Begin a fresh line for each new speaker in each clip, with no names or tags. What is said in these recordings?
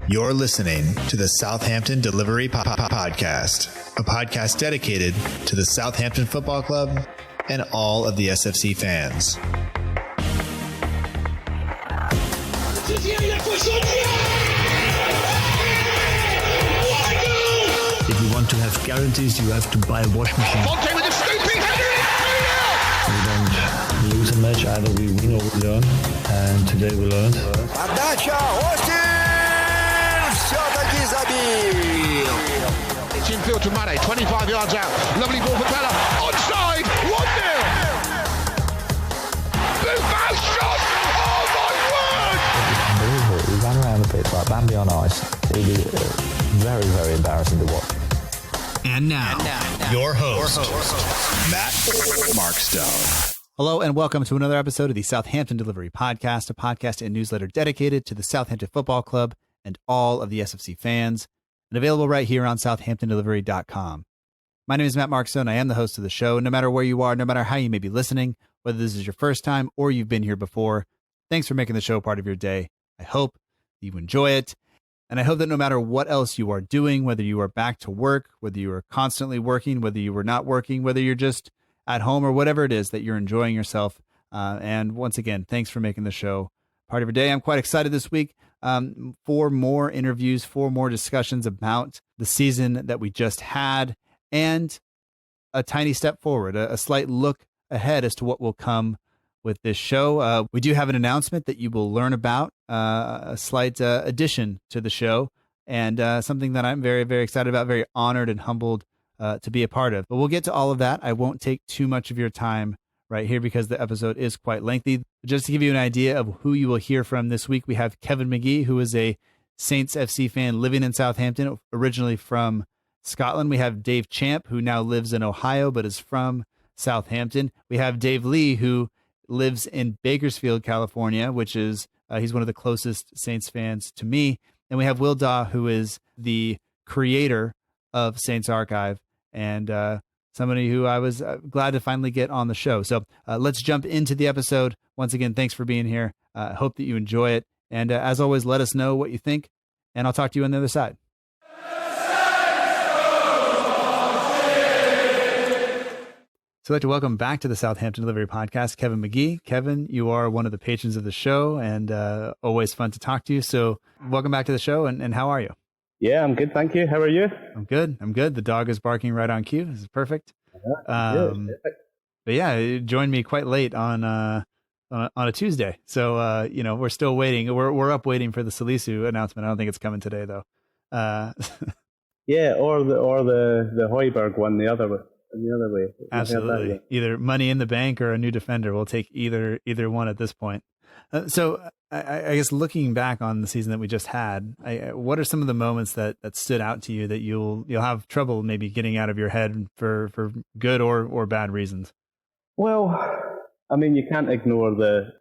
You're listening to the Southampton Delivery Podcast, a podcast dedicated to the Southampton Football Club and all of the SFC fans.
If you want to have guarantees, you have to buy a washing machine.
Fonte with a scooping header.
We don't lose a match, either we win or we learn. And today we learned.
Подача, Остин! Все-таки забил!
It's infield to Mane, 25 yards out. Lovely ball for Bella. Onside, 1-0! Buffon shot! Oh my word!
Unbelievable. We ran around the pitch like Bambi on ice. It was very, very embarrassing to watch.
And now, your host, Matt Markstone.
Hello and welcome to another episode of the Southampton Delivery Podcast, a podcast and newsletter dedicated to the Southampton Football Club and all of the SFC fans, and available right here on southamptondelivery.com. My name is Matt Markstone. I am the host of the show. No matter where you are, no matter how you may be listening, whether this is your first time or you've been here before, thanks for making the show part of your day. I hope you enjoy it. And I hope that no matter what else you are doing, whether you are back to work, whether you are constantly working, whether you are not working, whether you're just at home or whatever it is, that you're enjoying yourself. And once again, thanks for making the show part of your day. I'm quite excited this week for more interviews, for more discussions about the season that we just had, and a tiny step forward, a slight look ahead as to what will come with this show. We do have an announcement that you will learn about, a slight addition to the show, and something that I'm very, very excited about, very honored and humbled to be a part of. But we'll get to all of that. I won't take too much of your time right here because the episode is quite lengthy. Just to give you an idea of who you will hear from this week, we have Kevin McGee, who is a Saints FC fan living in Southampton, originally from Scotland. We have Dave Champ, who now lives in Ohio but is from Southampton. We have Dave Lee, who lives in Bakersfield, California, which is he's one of the closest Saints fans to me. And we have Will Dawe, who is the creator of Saints Archive and somebody who I was glad to finally get on the show. So let's jump into the episode. Once again, thanks for being here. I hope that you enjoy it. And as always, let us know what you think, and I'll talk to you on the other side. So I'd like to welcome back to the Southampton Delivery Podcast, Kevin McGee. Kevin, you are one of the patrons of the show and always fun to talk to you. So welcome back to the show, and how are you?
Yeah, I'm good, thank you. How are you?
I'm good. The dog is barking right on cue. This is perfect. But yeah, it joined me quite late on a Tuesday. So, we're still waiting. We're up waiting for the Salisu announcement. I don't think it's coming today, though.
Yeah, or the Højbjerg one the other way.
Absolutely. Either money in the bank or a new defender. We'll take either one at this point. So I guess looking back on the season that we just had, what are some of the moments that stood out to you that you'll have trouble maybe getting out of your head for good or bad reasons? Well,
I mean, you can't ignore the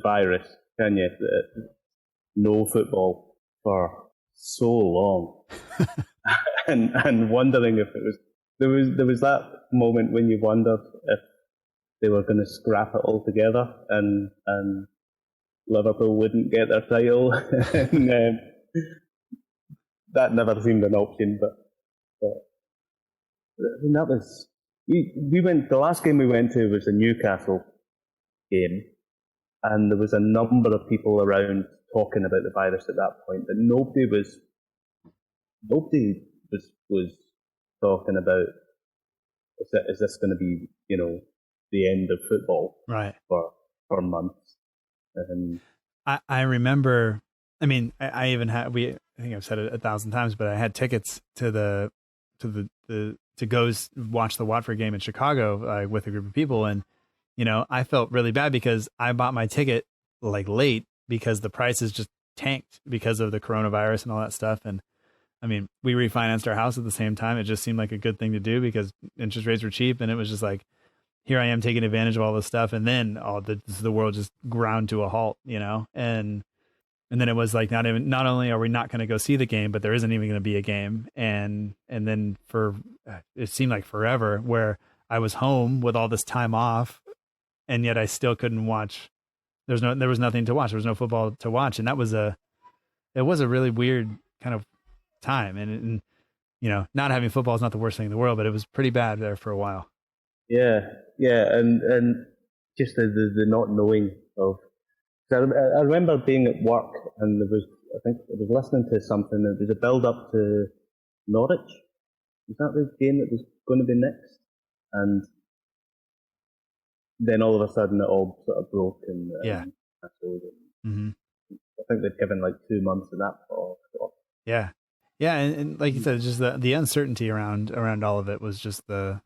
virus, can you? No football for so long, and wondering if it was. There was that moment when you wondered if they were going to scrap it all together and Liverpool wouldn't get their title. And, that never seemed an option, but I mean, that was we went. The last game we went to was the Newcastle game, and there was a number of people around talking about the virus at that point, but nobody was talking about is this going to be the end of football
right
for months.
I remember. I mean, I even had I think I've said it 1,000 times, but I had tickets to go watch the Watford game in Chicago with a group of people, and I felt really bad because I bought my ticket like late because the prices just tanked because of the coronavirus and all that stuff. And I mean, we refinanced our house at the same time. It just seemed like a good thing to do because interest rates were cheap, and it was just like, here I am taking advantage of all this stuff, and then the world just ground to a halt, and then it was like not only are we not going to go see the game, but there isn't even going to be a game, and then it seemed like forever where I was home with all this time off, and yet I still couldn't watch. There was nothing to watch. There was no football to watch, and it was a really weird kind of time. And not having football is not the worst thing in the world, but it was pretty bad there for a while.
Yeah, and just the not knowing of. I remember being at work and I think I was listening to something. It was a build up to Norwich. Was that the game that was going to be next? And then all of a sudden it all sort of broke and
Mm-hmm.
I think they'd given like 2 months of that for.
Yeah, and like you said, just the uncertainty around all of it was just the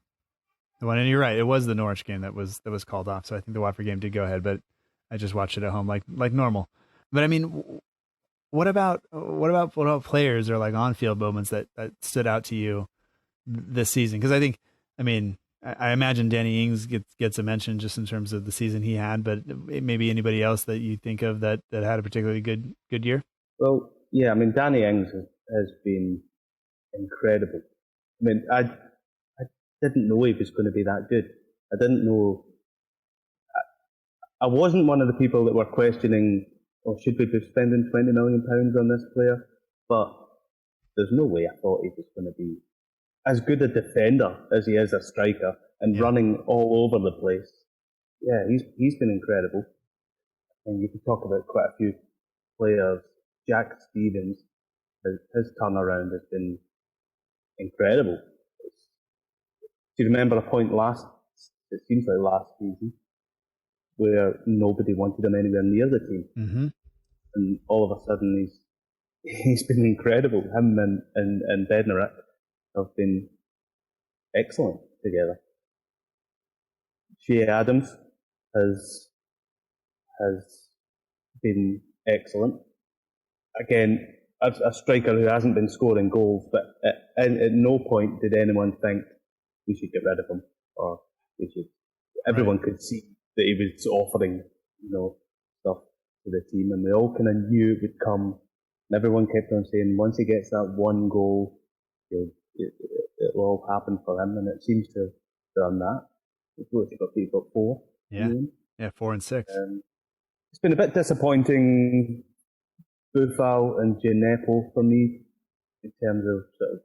one. And you're right, it was the Norwich game that was called off. So I think the Watford game did go ahead, but I just watched it at home like normal. But I mean, what about players or like on field moments that stood out to you this season? Because I imagine Danny Ings gets a mention just in terms of the season he had, but maybe anybody else that you think of that had a particularly good year.
Well, yeah, I mean, Danny Ings has been incredible. I mean, I didn't know he was going to be that good. I didn't know. I wasn't one of the people that were questioning, should we be spending £20 million on this player? But there's no way I thought he was going to be as good a defender as he is a striker and running all over the place. Yeah, he's been incredible. And you can talk about quite a few players. Jack Stevens, his turnaround has been incredible. Do you remember a point it seems like last season, where nobody wanted him anywhere near the team?
Mm-hmm.
And all of a sudden he's been incredible. Him and Bednarik have been excellent together. Shea Adams has been excellent. Again, a striker who hasn't been scoring goals, but at no point did anyone think we should get rid of him, or we should. Everyone could see that he was offering, stuff to the team, and we all kind of knew it would come. And everyone kept on saying, once he gets that one goal, it'll all happen for him, and it seems to have done that. He's got 4.
Yeah, 4 and 6.
It's been a bit disappointing, Bufal and Djenepo for me, in terms of sort of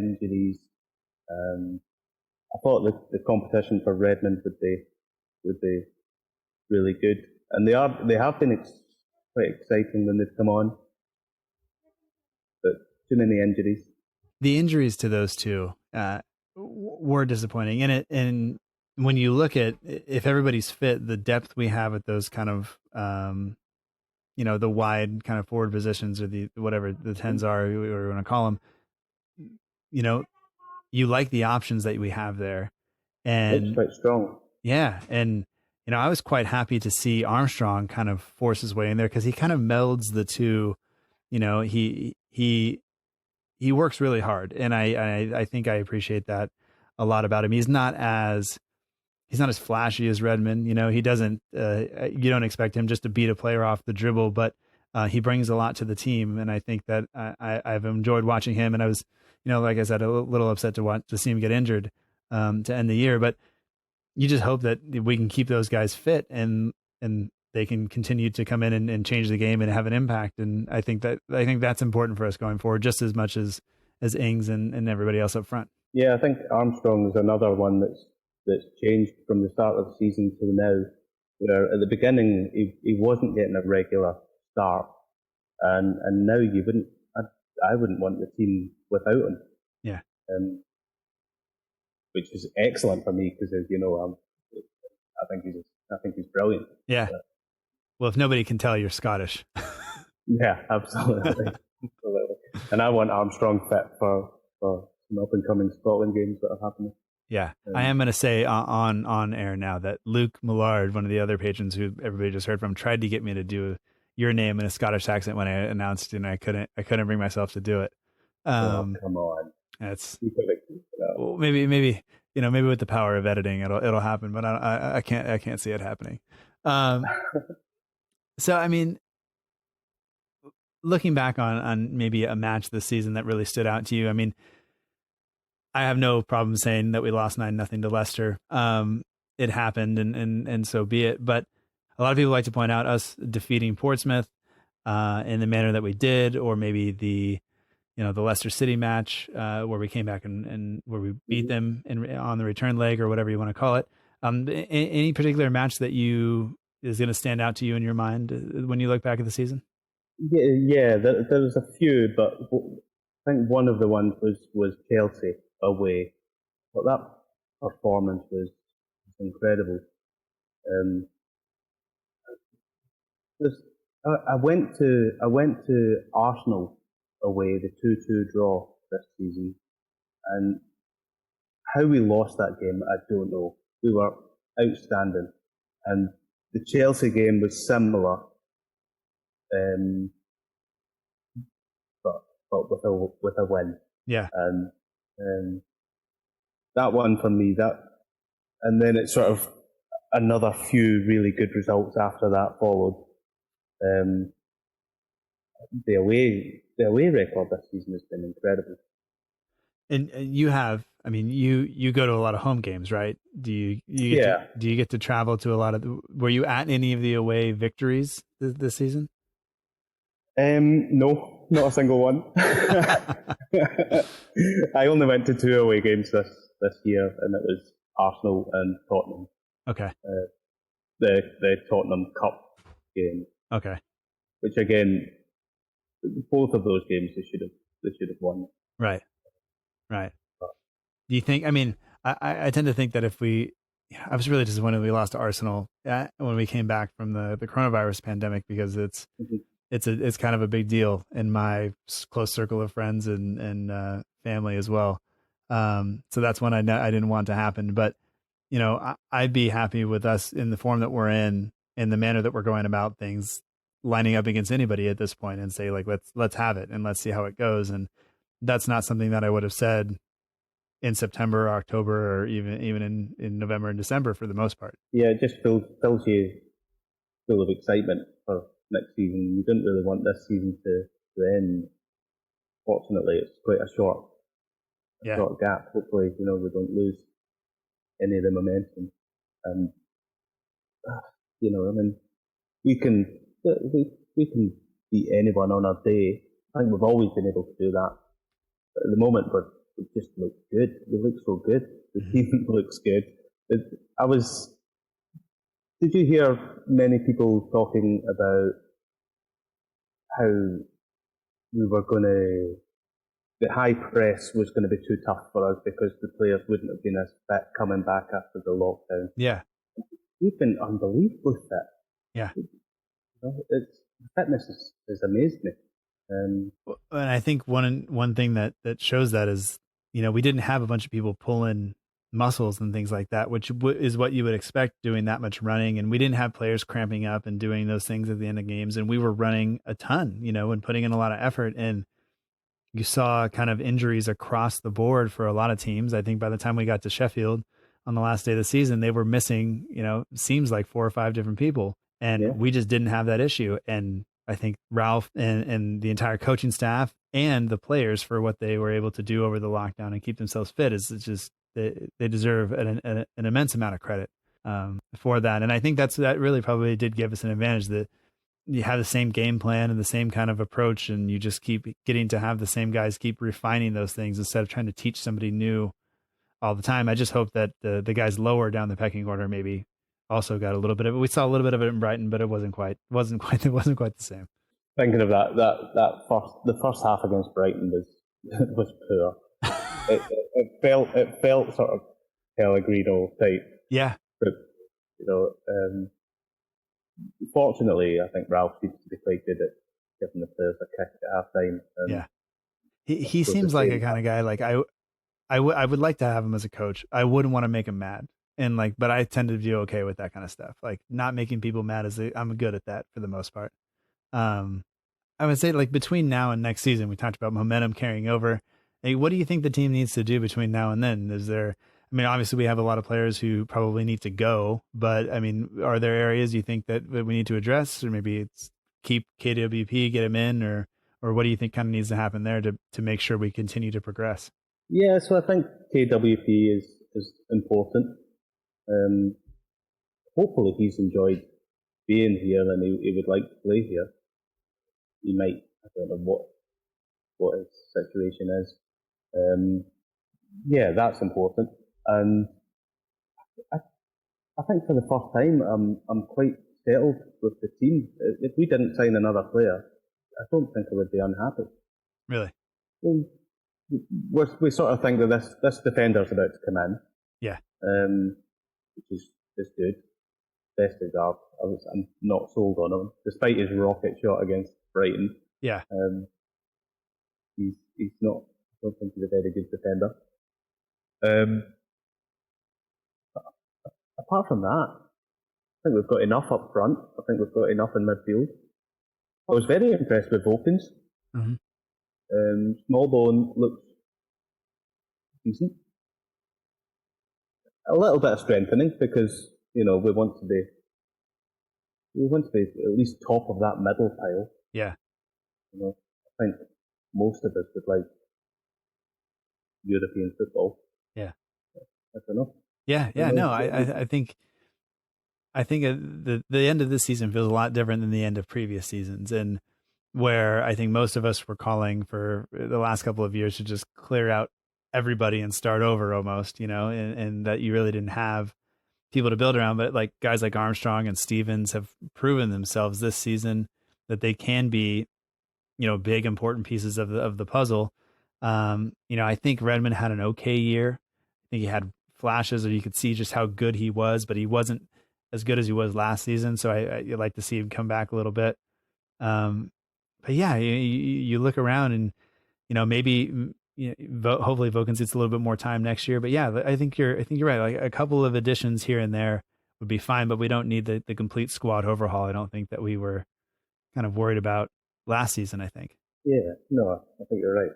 injuries. I thought the competition for Redmond would be really good, and they have been quite exciting when they've come on, but too many injuries.
The injuries to those two were disappointing, and when you look at if everybody's fit, the depth we have at those kind of the wide kind of forward positions, or the whatever the 10s are, or you want to call them, you like the options that we have there, and
it's quite strong.
Yeah, and I was quite happy to see Armstrong kind of force his way in there, because he kind of melds the two. He works really hard, and I think I appreciate that a lot about him. He's not as flashy as Redmond. He doesn't. You don't expect him just to beat a player off the dribble, but he brings a lot to the team, and I think that I've enjoyed watching him. And I was, like I said, a little upset to see him get injured to end the year. But you just hope that we can keep those guys fit, and they can continue to come in and change the game and have an impact. And I think that's important for us going forward, just as much as Ings and everybody else up front.
Yeah, I think Armstrong is another one that's changed from the start of the season to now, where at the beginning he wasn't getting a regular start, and now I wouldn't want the team without him.
Yeah.
Which is excellent for me, because I think he's brilliant.
Yeah. Well, if nobody can tell, you're Scottish.
Yeah, absolutely. And I want Armstrong fit for some up and coming Scotland games that are happening.
Yeah, I am going to say on air now that Luke Millard, one of the other patrons who everybody just heard from, tried to get me to do your name in a Scottish accent when I announced it, and I couldn't bring myself to do it.
Come on,
that's well, maybe with the power of editing it'll happen, but I can't see it happening. So I mean, looking back on maybe a match this season that really stood out to you, I mean, I have no problem saying that we lost 9-0 to Leicester. It happened, and so be it. But a lot of people like to point out us defeating Portsmouth in the manner that we did, or maybe the Leicester City match where we came back and where we beat them on the return leg or whatever you want to call it. Any particular match that is going to stand out to you in your mind when you look back at the season?
Yeah, there was a few, but I think one of the ones was Chelsea away. But that performance was incredible. I went to Arsenal away, the 2-2 draw this season, and how we lost that game, I don't know. We were outstanding, and the Chelsea game was similar, but with a win.
Yeah,
and that one for me, and then it's sort of another few really good results after that followed. The away record this season has been incredible.
and you go to a lot of home games, right? Do you get to travel to a lot of? Were you at any of the away victories this season?
No, not a single one. I only went to 2 away games this year, and it was Arsenal and Tottenham.
Okay.
The Tottenham Cup game.
Okay.
Which again, both of those games they should have won.
Right. Do you think? I mean, I tend to think that I was really disappointed we lost to Arsenal when we came back from the coronavirus pandemic, because it's kind of a big deal in my close circle of friends and family as well. So that's one I didn't want to happen. But I'd be happy with us in the form that we're in the manner that we're going about things, lining up against anybody at this point and say, like, let's have it and let's see how it goes. And that's not something that I would have said in September, or October, or even in November and December for the most part. Yeah,
it just fills you full of excitement for next season. You didn't really want this season to end. Fortunately, it's quite a short gap. Hopefully, we don't lose any of the momentum. And we can beat anyone on our day. I think we've always been able to do that. But at the moment, we just look good. We look so good. The team looks good. Did you hear many people talking about how the high press was going to be too tough for us because the players wouldn't have been as fit coming back after the lockdown?
Yeah.
We've been unbelievably fit.
Yeah.
Fitness has amazed me.
And I think one thing that shows that is, we didn't have a bunch of people pulling muscles and things like that, which is what you would expect doing that much running. And we didn't have players cramping up and doing those things at the end of games. And we were running a ton, and putting in a lot of effort. And you saw kind of injuries across the board for a lot of teams. I think by the time we got to Sheffield on the last day of the season, they were missing, seems like 4 or 5 different people. And we just didn't have that issue. And I think Ralph and the entire coaching staff and the players for what they were able to do over the lockdown and keep themselves fit is just, they deserve an immense amount of credit for that. And I think that really probably did give us an advantage, that you have the same game plan and the same kind of approach, and you just keep getting to have the same guys keep refining those things instead of trying to teach somebody new all the time. I just hope that the guys lower down the pecking order maybe also got a little bit of it. We saw a little bit of it in Brighton, but it wasn't quite the same.
Thinking of the first half against Brighton was poor. It felt sort of Pellegrino type.
Yeah.
But, fortunately, I think Ralph seems to be quite good at giving the players a kick at half time.
Yeah. He seems like a kind of guy, like I would like to have him as a coach. I wouldn't want to make him mad. But I tend to be okay with that kind of stuff. Like, not making people mad I'm good at that for the most part. I would say, like, between now and next season, we talked about momentum carrying over. Hey, what do you think the team needs to do between now and then? Obviously we have a lot of players who probably need to go, but are there areas you think that we need to address, or maybe it's keep KWP, get him in, or what do you think kind of needs to happen there to make sure we continue to progress?
Yeah, so I think KWP is important. Hopefully he's enjoyed being here and he would like to play here. He might, I don't know what his situation is. Yeah, that's important. And I think for the first time, I'm quite settled with the team. If we didn't sign another player, I don't think I would be unhappy.
Really?
We sort of think that this defender's about to come in.
Yeah.
Which is good. Best regard. I'm not sold on him, despite his rocket shot against Brighton.
Yeah.
He's not. I don't think he's a very good defender. Apart from that, I think we've got enough up front. I think we've got enough in midfield. I was very impressed with Wilkins.
Mm-hmm.
Smallbone looks decent. A little bit of strengthening because we want to be at least top of that middle pile.
Yeah.
I think most of us would like European football.
Yeah.
I don't know.
Yeah. No, I think the end of this season feels a lot different than the end of previous seasons, and where I think most of us were calling for the last couple of years to just clear out everybody and start over almost, and that you really didn't have people to build around. But like guys like Armstrong and Stevens have proven themselves this season that they can be, big important pieces of the puzzle. I think Redmond had an okay year. I think he had flashes, or you could see just how good he was, but he wasn't as good as he was last season. So I like to see him come back a little bit. But yeah, you look around and, maybe hopefully Vokins gets a little bit more time next year. But yeah, I think you're right. Like a couple of additions here and there would be fine, but we don't need the complete squad overhaul. I don't think that we were kind of worried about last season, I think.
Yeah, no, I think you're right.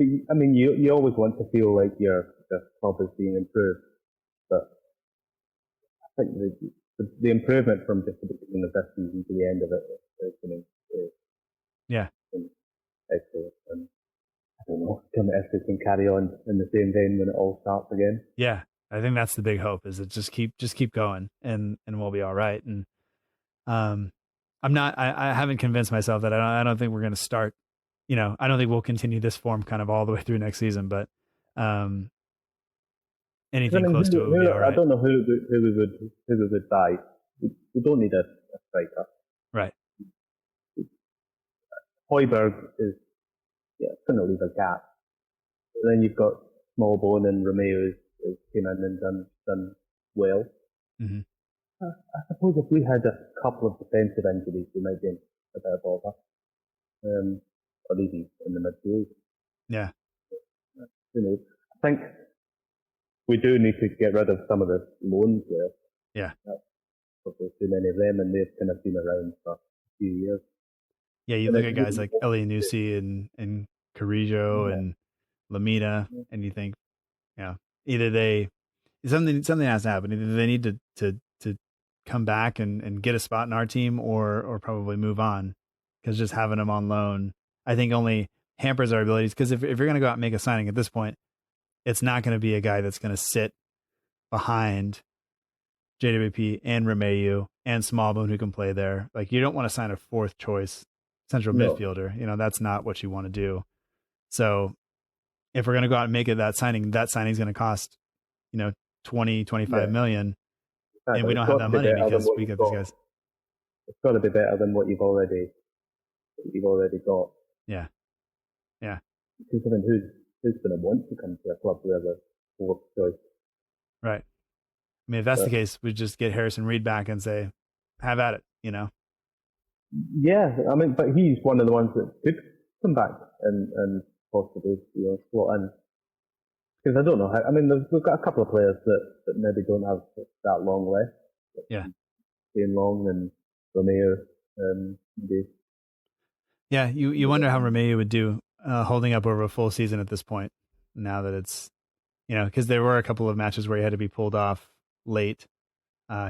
I mean, you always want to feel like your club is being improved, but I think the improvement from just the beginning of this season to the end of it is going to excellent. And I don't know if we can carry on in the same vein when it all starts again.
Yeah, I think that's the big hope, is that just keep going and we'll be all right. And I haven't convinced myself that I don't think we're going to start. I don't think we'll continue this form kind of all the way through next season, but anything close to it would be all right.
I don't know who we would buy. We don't need a striker.
Right.
Højbjerg is going to leave a gap. And then you've got Smallbone and Romeo has came in and done well.
Mm-hmm.
I suppose if we had a couple of defensive injuries, we might be in a bit of bother. Or even in the midfield.
Yeah.
I think we do need to get rid of some of the loans there.
Yeah.
That's probably too many of them, and they've kind of been around for a few years.
Yeah, you look at guys like Elianusi and Carrillo and Lamina, and you think, either something has to happen. Either they need to come back and get a spot in our team, or probably move on, because just having them on loan, I think, only hampers our abilities. Because if you're going to go out and make a signing at this point, it's not going to be a guy that's going to sit behind JWP and Romeu and Smallbone, who can play there. Like, you don't want to sign a fourth choice central midfielder. That's not what you want to do. So if we're going to go out and make it that signing's going to cost, 20-25 million. Exactly. And we don't have that money because we got these guys.
It's got to be better than what you've already got.
Yeah. Yeah.
Considering who's going to want to come to a club where the fourth choice.
Right. I mean, if that's the case, we just get Harrison Reed back and say, have at it,
Yeah, I mean, but he's one of the ones that could come back and possibly, slot in. Because I don't know how, I mean, we've got a couple of players that maybe don't have that long left.
Yeah.
Shane Long and Romeo, maybe.
Yeah, you wonder how Romeo would do holding up over a full season at this point, now that it's, because there were a couple of matches where he had to be pulled off late.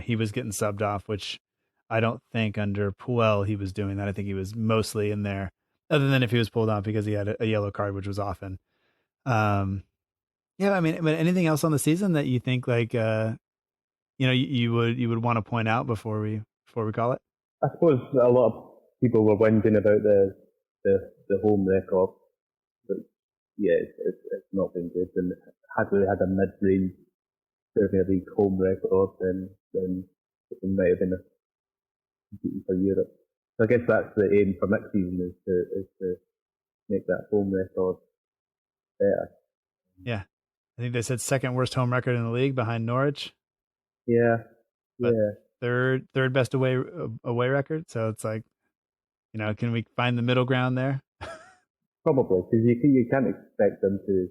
He was getting subbed off, which I don't think under Puel he was doing that. I think he was mostly in there, other than if he was pulled off because he had a yellow card, which was often. Yeah, I mean, but anything else on the season that you think like you would want to point out before we call it?
I suppose a lot of people were whinging about the home record, but yeah, it's not been good. And had we had a mid-range Premier League home record, then it might have been competing for Europe. So I guess that's the aim for next season is to make that home record better.
Yeah. I think they said second worst home record in the league behind Norwich.
Yeah.
But
yeah.
third best away record. So it's like, can we find the middle ground there?
Probably, because you can't expect them to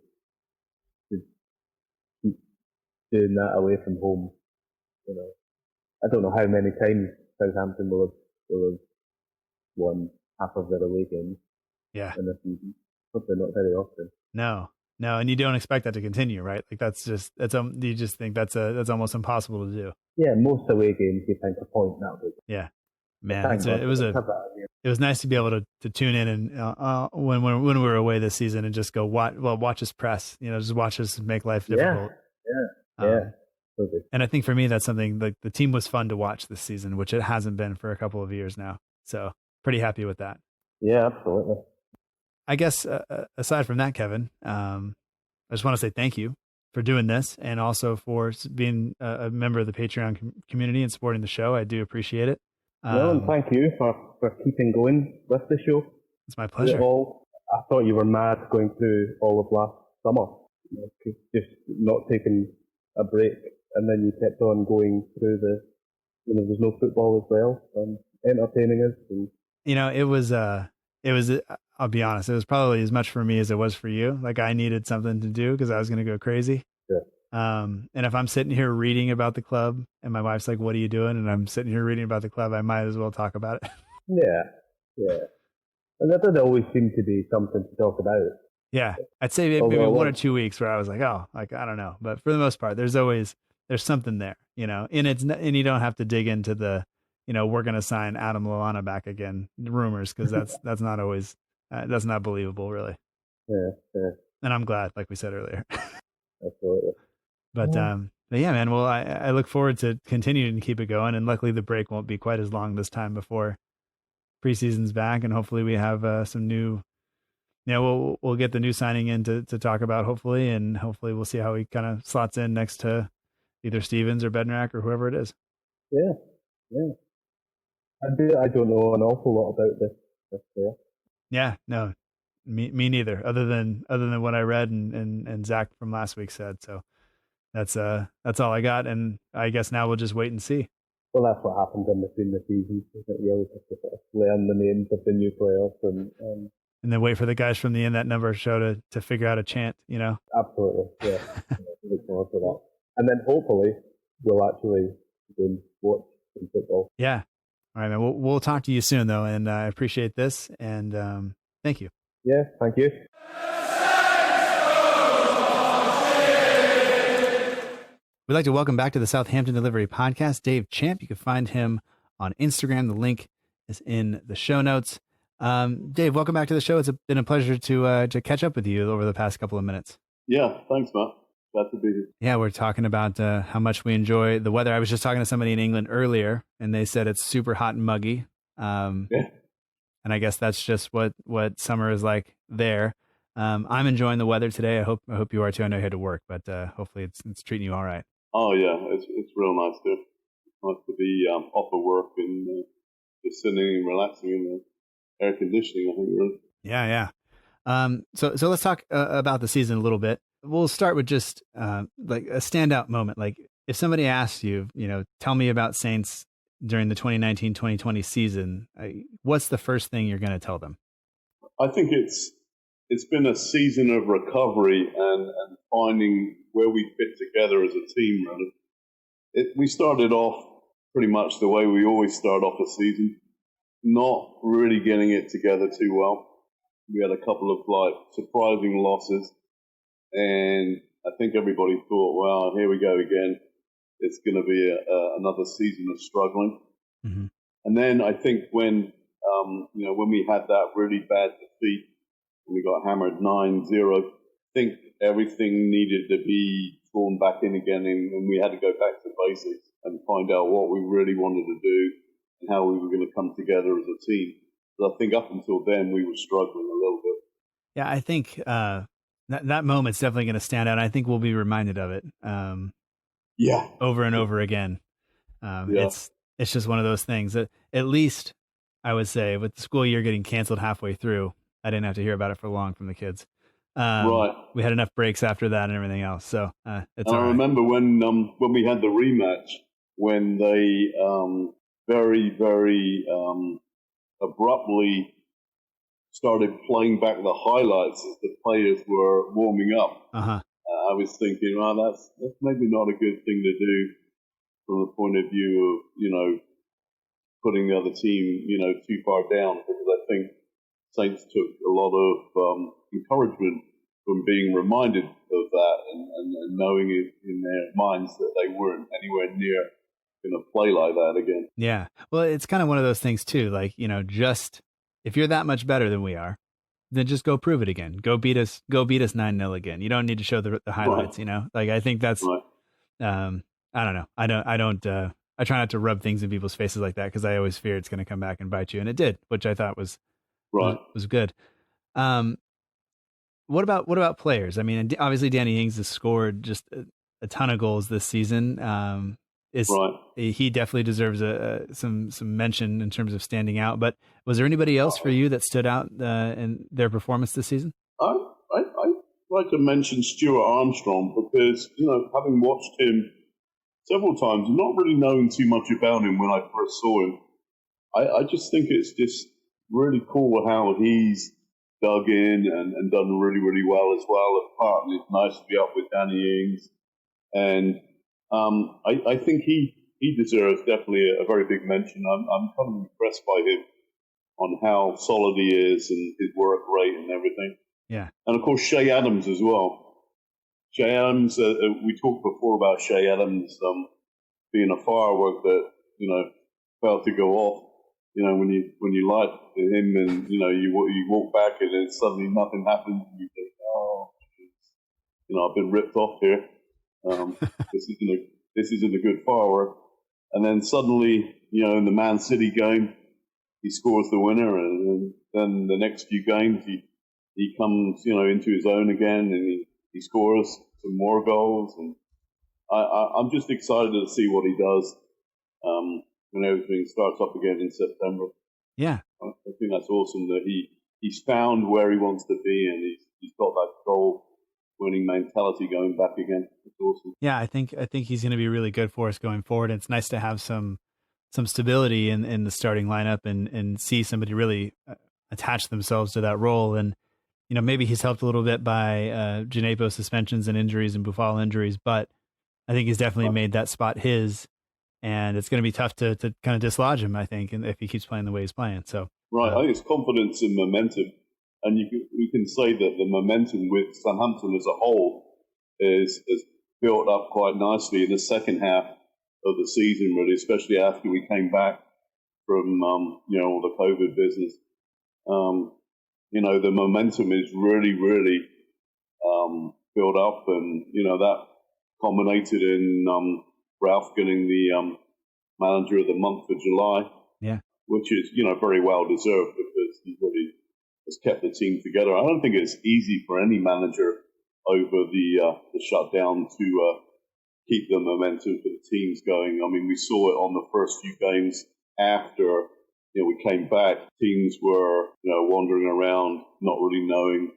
keep doing that away from home. I don't know how many times Southampton will have won half of their away games in a season. Hopefully not very often.
No, and you don't expect that to continue, right? Like you just think that's almost impossible to do.
Yeah, most away games you think a point that way.
Yeah, man, it was nice to be able to tune in and when we were away this season and just go watch us press, just watch us make life difficult.
Yeah.
And I think for me that's something like the team was fun to watch this season, which it hasn't been for a couple of years now. So pretty happy with that.
Yeah, absolutely.
I guess aside from that, Kevin, I just want to say thank you for doing this and also for being a member of the Patreon community and supporting the show. I do appreciate it.
And thank you for keeping going with the show.
It's my pleasure.
I thought you were mad going through all of last summer, just not taking a break, and then you kept on going through there's no football as well, and entertaining us. And
it was. I'll be honest, it was probably as much for me as it was for you. Like I needed something to do because I was going to go crazy.
Yeah.
And if I'm sitting here reading about the club and my wife's like, what are you doing? And I'm sitting here reading about the club, I might as well talk about it.
Yeah. And there did always seem to be something to talk about.
Yeah. I'd say maybe 1 or 2 weeks where I was like, I don't know. But for the most part, there's something there, and you don't have to dig into the, we're going to sign Adam Lallana back again rumors. Cause that's not always, that's not believable really.
Yeah.
And I'm glad, like we said earlier.
Absolutely.
But yeah, man. Well, I look forward to continuing to keep it going, and luckily the break won't be quite as long this time before preseason's back, and hopefully we have some new. We'll get the new signing in to talk about hopefully, and hopefully we'll see how he kind of slots in next to either Stevens or Bednarak or whoever it is.
Yeah. I don't know an awful lot about this player.
Yeah, no, me neither. Other than what I read and Zach from last week said. So that's all I got, and I guess now we'll just wait and see.
Well, that's what happens in between the seasons. You always have to sort of learn the names of the new players
and then wait for the guys from the In That Number show to figure out a chant.
Absolutely, yeah. Look forward to that, and then hopefully we'll actually go and watch some football.
Yeah. All right, man. We'll talk to you soon, though, and I appreciate this, and thank you.
Yeah, thank you.
We'd like to welcome back to the Southampton Delivery Podcast, Dave Champ. You can find him on Instagram. The link is in the show notes. Dave, welcome back to the show. It's been a pleasure to catch up with you over the past couple of minutes.
Yeah, thanks, Matt. Glad to be here.
Yeah, we're talking about how much we enjoy the weather. I was just talking to somebody in England earlier, and they said it's super hot and muggy. Yeah. And I guess that's just what summer is like there. I'm enjoying the weather today. I hope you are too. I know you had to work, but hopefully it's treating you all right.
Oh yeah, it's real nice to be off of work and just sitting and relaxing in the air conditioning. I think really. Yeah.
So let's talk about the season a little bit. We'll start with just like a standout moment. Like if somebody asks you, tell me about Saints during the 2019-2020 season, what's the first thing you're going to tell them?
I think it's been a season of recovery and finding where we fit together as a team, really. We started off pretty much the way we always start off a season, not really getting it together too well. We had a couple of surprising losses, and I think everybody thought, well, here we go again. It's going to be another season of struggling. Mm-hmm. And then I think when we had that really bad defeat, we got hammered 9-0. I think everything needed to be thrown back in again, and we had to go back to basics and find out what we really wanted to do and how we were going to come together as a team. But I think up until then, we were struggling a little bit.
Yeah, I think that moment's definitely going to stand out. I think we'll be reminded of it over and over again. It's just one of those things that, at least I would say, with the school year getting canceled halfway through, I didn't have to hear about it for long from the kids.
Right.
We had enough breaks after that and everything else. So it's all
I
right.
remember when we had the rematch, when they very, very abruptly started playing back the highlights as the players were warming up.
Uh-huh.
I was thinking, well, that's maybe not a good thing to do from the point of view of, putting the other team, too far down, because I think Saints took a lot of encouragement from being reminded of that and knowing it in their minds that they weren't anywhere near going to play like that again.
Yeah. Well, it's kind of one of those things too. Like, just if you're that much better than we are, then just go prove it again. Go beat us 9-0 again. You don't need to show the highlights, Like, I think that's,
right.
I don't know. I try not to rub things in people's faces like that, because I always fear it's going to come back and bite you. And it did, which I thought was good. What about players? I mean, obviously Danny Ings has scored just a ton of goals this season. He definitely deserves some mention in terms of standing out. But was there anybody else for you that stood out in their performance this season?
I like to mention Stuart Armstrong, because having watched him several times and not really knowing too much about him when I first saw him, I just think it's just really cool how he's dug in and done really, really well as well. And partly it's nice to be up with Danny Ings. And I think he deserves definitely a very big mention. I'm kind of impressed by him on how solid he is and his work rate and everything.
Yeah.
And of course, Shea Adams as well. Shea Adams, we talked before about Shea Adams being a firework that, failed to go off. When you like him and, you walk back and then suddenly nothing happens and you think, oh, I've been ripped off here. This isn't a good firework. And then suddenly, in the Man City game, he scores the winner, and then the next few games he comes, into his own again, and he scores some more goals. And I'm just excited to see what he does when everything starts up again in September.
Yeah,
I think that's awesome that he's found where he wants to be, and he's got that goal-winning mentality going back again. It's awesome.
Yeah, I think he's going to be really good for us going forward. It's nice to have some stability in the starting lineup and see somebody really attach themselves to that role. And maybe he's helped a little bit by Djenepo suspensions and injuries and Boufal injuries, but I think he's definitely made that spot his. And it's going to be tough to kind of dislodge him, I think, if he keeps playing the way he's playing. So
right, I think it's confidence and momentum, and you can say that the momentum with Southampton as a whole is built up quite nicely in the second half of the season, really, especially after we came back from all the COVID business. The momentum is really, really built up, and that culminated in Ralph getting the manager of the month for July.
Yeah,
which is very well deserved, because he really has kept the team together. I don't think it's easy for any manager over the shutdown to keep the momentum for the teams going. I mean, we saw it on the first few games after we came back. Teams were wandering around, not really knowing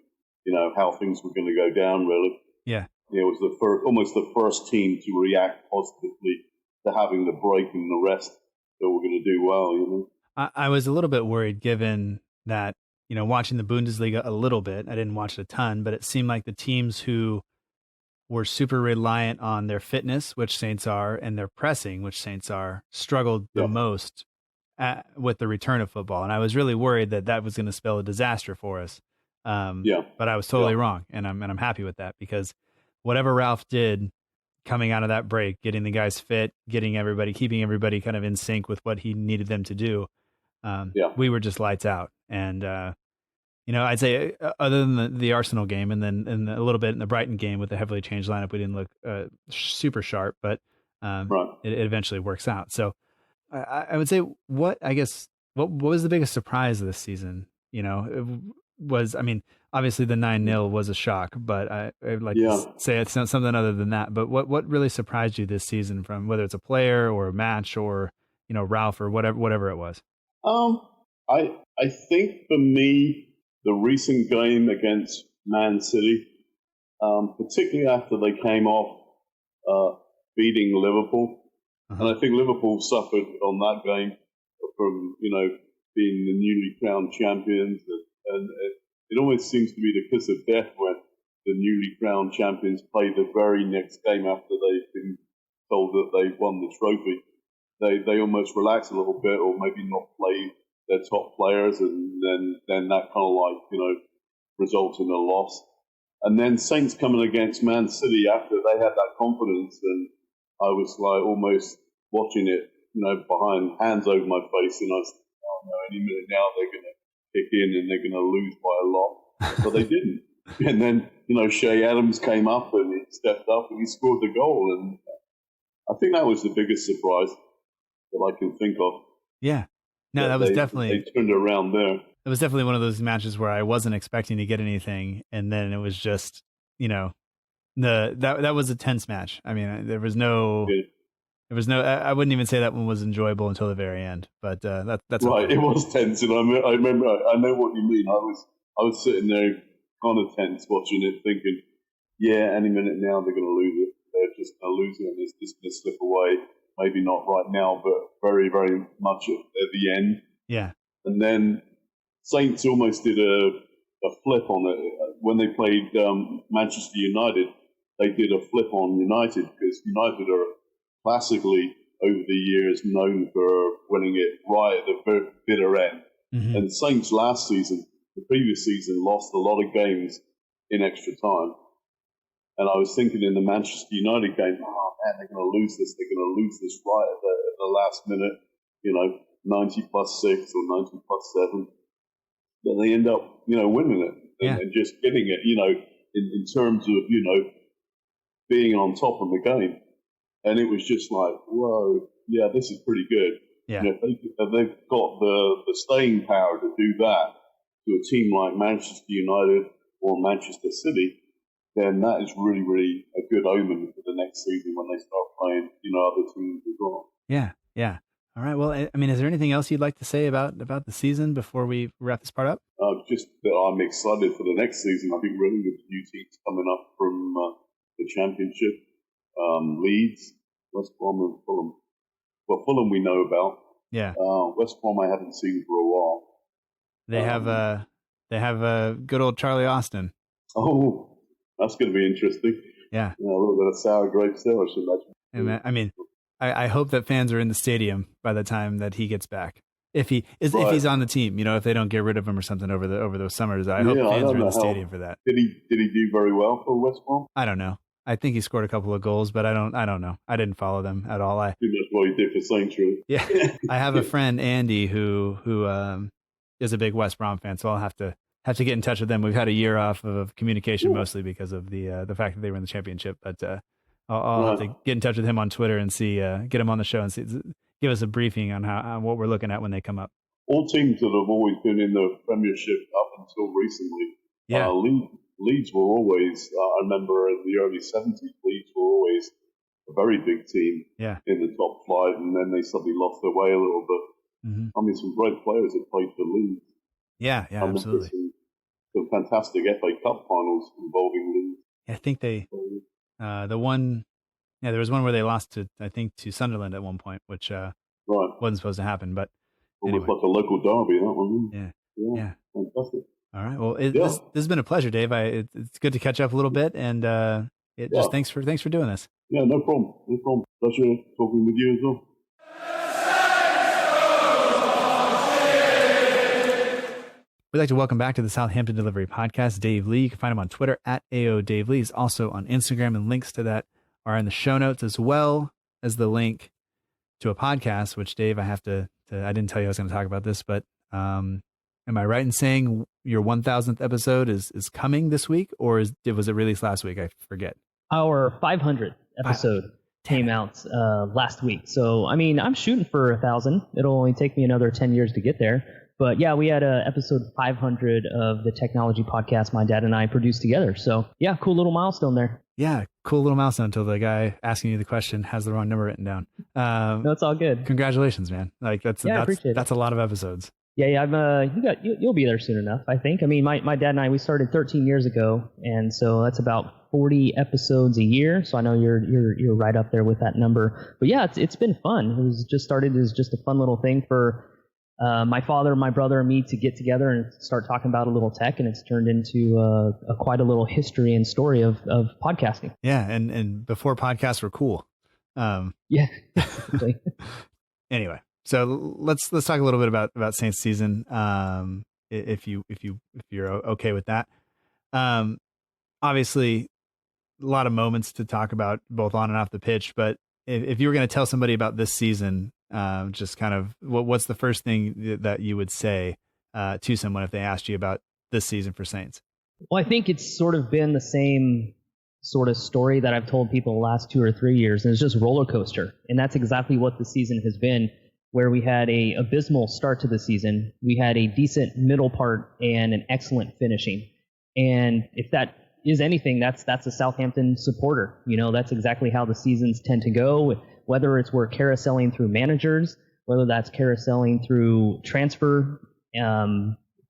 how things were going to go down. Really,
yeah.
It was almost the first team to react positively to having the break, and the rest that were going to do well.
I was a little bit worried, given that watching the Bundesliga a little bit. I didn't watch it a ton, but it seemed like the teams who were super reliant on their fitness, which Saints are, and their pressing, which Saints are, struggled the most with the return of football. And I was really worried that was going to spell a disaster for us. But I was totally wrong, and I'm happy with that, because whatever Ralph did coming out of that break, getting the guys fit, keeping everybody kind of in sync with what he needed them to do, we were just lights out. And I'd say other than the Arsenal game, and then a little bit in the Brighton game with the heavily changed lineup, we didn't look super sharp, but it eventually works out. So I would say, what what was the biggest surprise of this season? You know, obviously the 9-0 was a shock, but I'd like to say it's something other than that. But what really surprised you this season, from whether it's a player or a match or, you know, Ralph or whatever it was?
I think for me, the recent game against Man City, particularly after they came off beating Liverpool, and I think Liverpool suffered on that game from, you know, being the newly crowned champions, and it almost seems to be the kiss of death when the newly crowned champions play the very next game after they've been told that they won the trophy. They almost relax a little bit, or maybe not play their top players, and then that kind of like, you know, results in a loss. And then Saints coming against Man City after they had that confidence, and I was like almost watching it, you know, behind, hands over my face, and I was, oh no, any minute now they're going to kick in and they're going to lose by a lot. But they didn't. And then, you know, Shea Adams came up and he stepped up and he scored the goal. And I think that was the biggest surprise that I can think of.
Yeah. No, that was definitely...
They turned it around there.
It was definitely one of those matches where I wasn't expecting to get anything. And then it was just, you know, that was a tense match. I mean, there was no... Yeah. There was no. I wouldn't even say that one was enjoyable until the very end. But that's
right. It was tense, and I remember. I know what you mean. I was sitting there, kind of tense, watching it, thinking, "Yeah, any minute now they're going to lose it. They're just going to lose it, and it's just going to slip away. Maybe not right now, but very, very much at the end."
Yeah.
And then Saints almost did a flip on it when they played Manchester United. They did a flip on United, because United are classically, over the years, known for winning it right at the bitter end. Mm-hmm. And Saints last season, the previous season, lost a lot of games in extra time. And I was thinking in the Manchester United game, oh man, they're going to lose this. They're going to lose this right at the last minute, you know, 90+6 or 90+7. Then they end up, you know, winning it and just getting it, you know, in terms of, you know, being on top of the game. And it was just like, whoa, yeah, this is pretty good.
Yeah.
You know, if they've got the staying power to do that to a team like Manchester United or Manchester City, then that is really, really a good omen for the next season when they start playing, you know, other teams as well.
Yeah, yeah. All right. Well, I mean, is there anything else you'd like to say about the season before we wrap this part up?
Just that I'm excited for the next season. I think really with new teams coming up from the Championship. Leeds, West Brom, and Fulham. Well, Fulham we know about.
Yeah.
West Brom I haven't seen for a while.
They have good old Charlie Austin.
Oh, that's going to be interesting.
Yeah.
A little bit of sour grapes there, I should imagine.
I mean, I hope that fans are in the stadium by the time that he gets back. If he's on the team, you know, if they don't get rid of him or something over those summers, I hope fans are in the stadium for that.
Did he do very well for West Brom?
I don't know. I think he scored a couple of goals, but I don't know. I didn't follow them at all.
Too much what he did for Saints, really.
Yeah, I have a friend, Andy, who is a big West Brom fan, so I'll have to get in touch with them. We've had a year off of communication, mostly because of the fact that they were in the championship. But I'll have to get in touch with him on Twitter and see, get him on the show and give us a briefing on what we're looking at when they come up.
All teams that have always been in the Premiership up until recently, Leeds were always, I remember in the early 70s, Leeds were always a very big team in the top flight, and then they suddenly lost their way a little bit. Mm-hmm. I mean, some great players have played for Leeds.
Yeah, absolutely.
Some fantastic FA Cup finals involving Leeds.
I think there was one where they lost to Sunderland at one point, which wasn't supposed to happen, but
anyway. It was like a local derby, that one.
Yeah.
Fantastic.
All right. Well, this has been a pleasure, Dave. It's good to catch up a little bit, and just thanks for doing this.
Yeah, no problem. Pleasure talking with you as well.
We'd like to welcome back to the Southampton Delivery Podcast, Dave Lee. You can find him on Twitter at @AODaveLee. He's also on Instagram, and links to that are in the show notes, as well as the link to a podcast, which, Dave, I didn't tell you I was going to talk about this, but am I right in saying your 1000th episode is coming this week, or was it released last week? I forget.
Our 500th episode came out last week. So, I mean, I'm shooting for 1,000. It'll only take me another 10 years to get there. But yeah, we had episode 500 of the technology podcast my dad and I produced together. So yeah, cool little milestone there.
Yeah, cool little milestone until the guy asking you the question has the wrong number written down.
No, it's all good.
Congratulations, man. Like that's
I appreciate
that's a lot of episodes.
Yeah, you'll be there soon enough, I think. I mean, my dad and I, we started 13 years ago, and so that's about 40 episodes a year. So I know you're right up there with that number. But yeah, it's been fun. It was just started as just a fun little thing for my father, my brother, and me to get together and start talking about a little tech, and it's turned into quite a little history and story of podcasting.
Yeah, and before podcasts were cool.
Yeah. Exactly.
Anyway, so let's talk a little bit about Saints season. If you're okay with that. Obviously, a lot of moments to talk about both on and off the pitch. But if you were going to tell somebody about this season, just kind of what's the first thing that you would say to someone if they asked you about this season for Saints?
Well, I think it's sort of been the same sort of story that I've told people the last 2 or 3 years, and it's just roller coaster. And that's exactly what the season has been, where we had a abysmal start to the season. We had a decent middle part and an excellent finishing. And if that is anything, that's a Southampton supporter. You know, that's exactly how the seasons tend to go, whether it's we're carouseling through managers, whether that's carouseling through transfer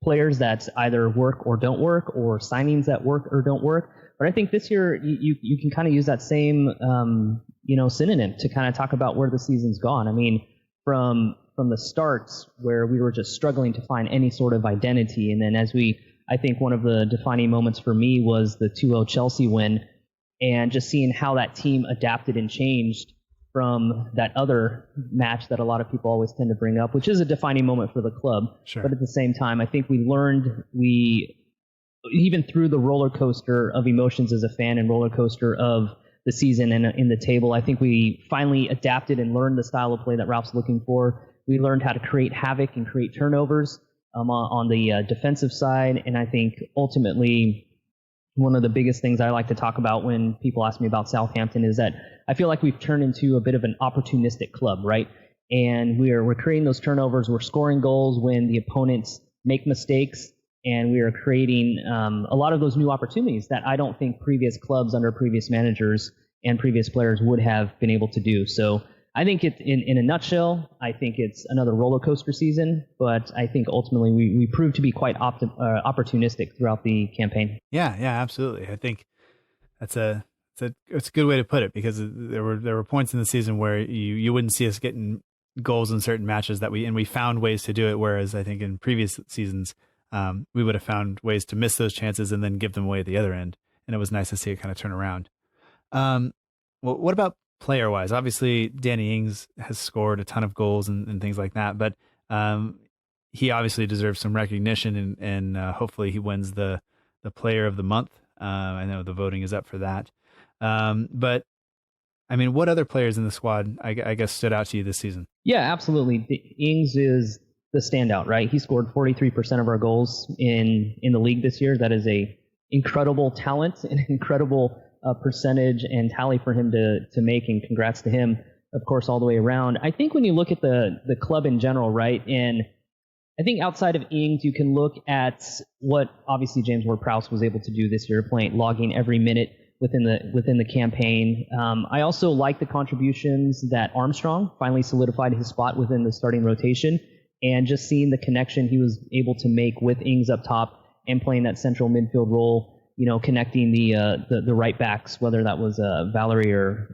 players that either work or don't work, or signings that work or don't work. But I think this year you can kind of use that same synonym to kind of talk about where the season's gone. I mean, from the starts where we were just struggling to find any sort of identity, and then I think one of the defining moments for me was the 2-0 Chelsea win, and just seeing how that team adapted and changed from that other match that a lot of people always tend to bring up, which is a defining moment for the club.
Sure. But
at the same time, I think even through the roller coaster of emotions as a fan and roller coaster of the season and in the table, I think we finally adapted and learned the style of play that Ralph's looking for. We learned how to create havoc and create turnovers on the defensive side. And I think ultimately one of the biggest things I like to talk about when people ask me about Southampton is that I feel like we've turned into a bit of an opportunistic club, right? And we're creating those turnovers. We're scoring goals when the opponents make mistakes, and we are creating a lot of those new opportunities that I don't think previous clubs under previous managers and previous players would have been able to do. So I think in a nutshell, I think it's another roller coaster season, but I think ultimately we proved to be quite opportunistic throughout the campaign.
Yeah, absolutely. I think it's a good way to put it, because there were points in the season where you wouldn't see us getting goals in certain matches we found ways to do it, whereas I think in previous seasons we would have found ways to miss those chances and then give them away at the other end, and it was nice to see it kind of turn around. Well, what about player-wise? Obviously, Danny Ings has scored a ton of goals and things like that, but he obviously deserves some recognition, and hopefully he wins the Player of the Month. I know the voting is up for that. But, I mean, what other players in the squad, I guess, stood out to you this season? Yeah,
absolutely. Ings is the standout, right? He scored 43% of our goals in the league this year. That is a incredible talent and incredible percentage and tally for him to make, and congrats to him, of course, all the way around. I think when you look at the club in general, right, and I think outside of Ings, you can look at what obviously James Ward-Prowse was able to do this year, logging every minute within the campaign. I also like the contributions that Armstrong finally solidified his spot within the starting rotation, and just seeing the connection he was able to make with Ings up top and playing that central midfield role, connecting the right backs, whether that was Valerie or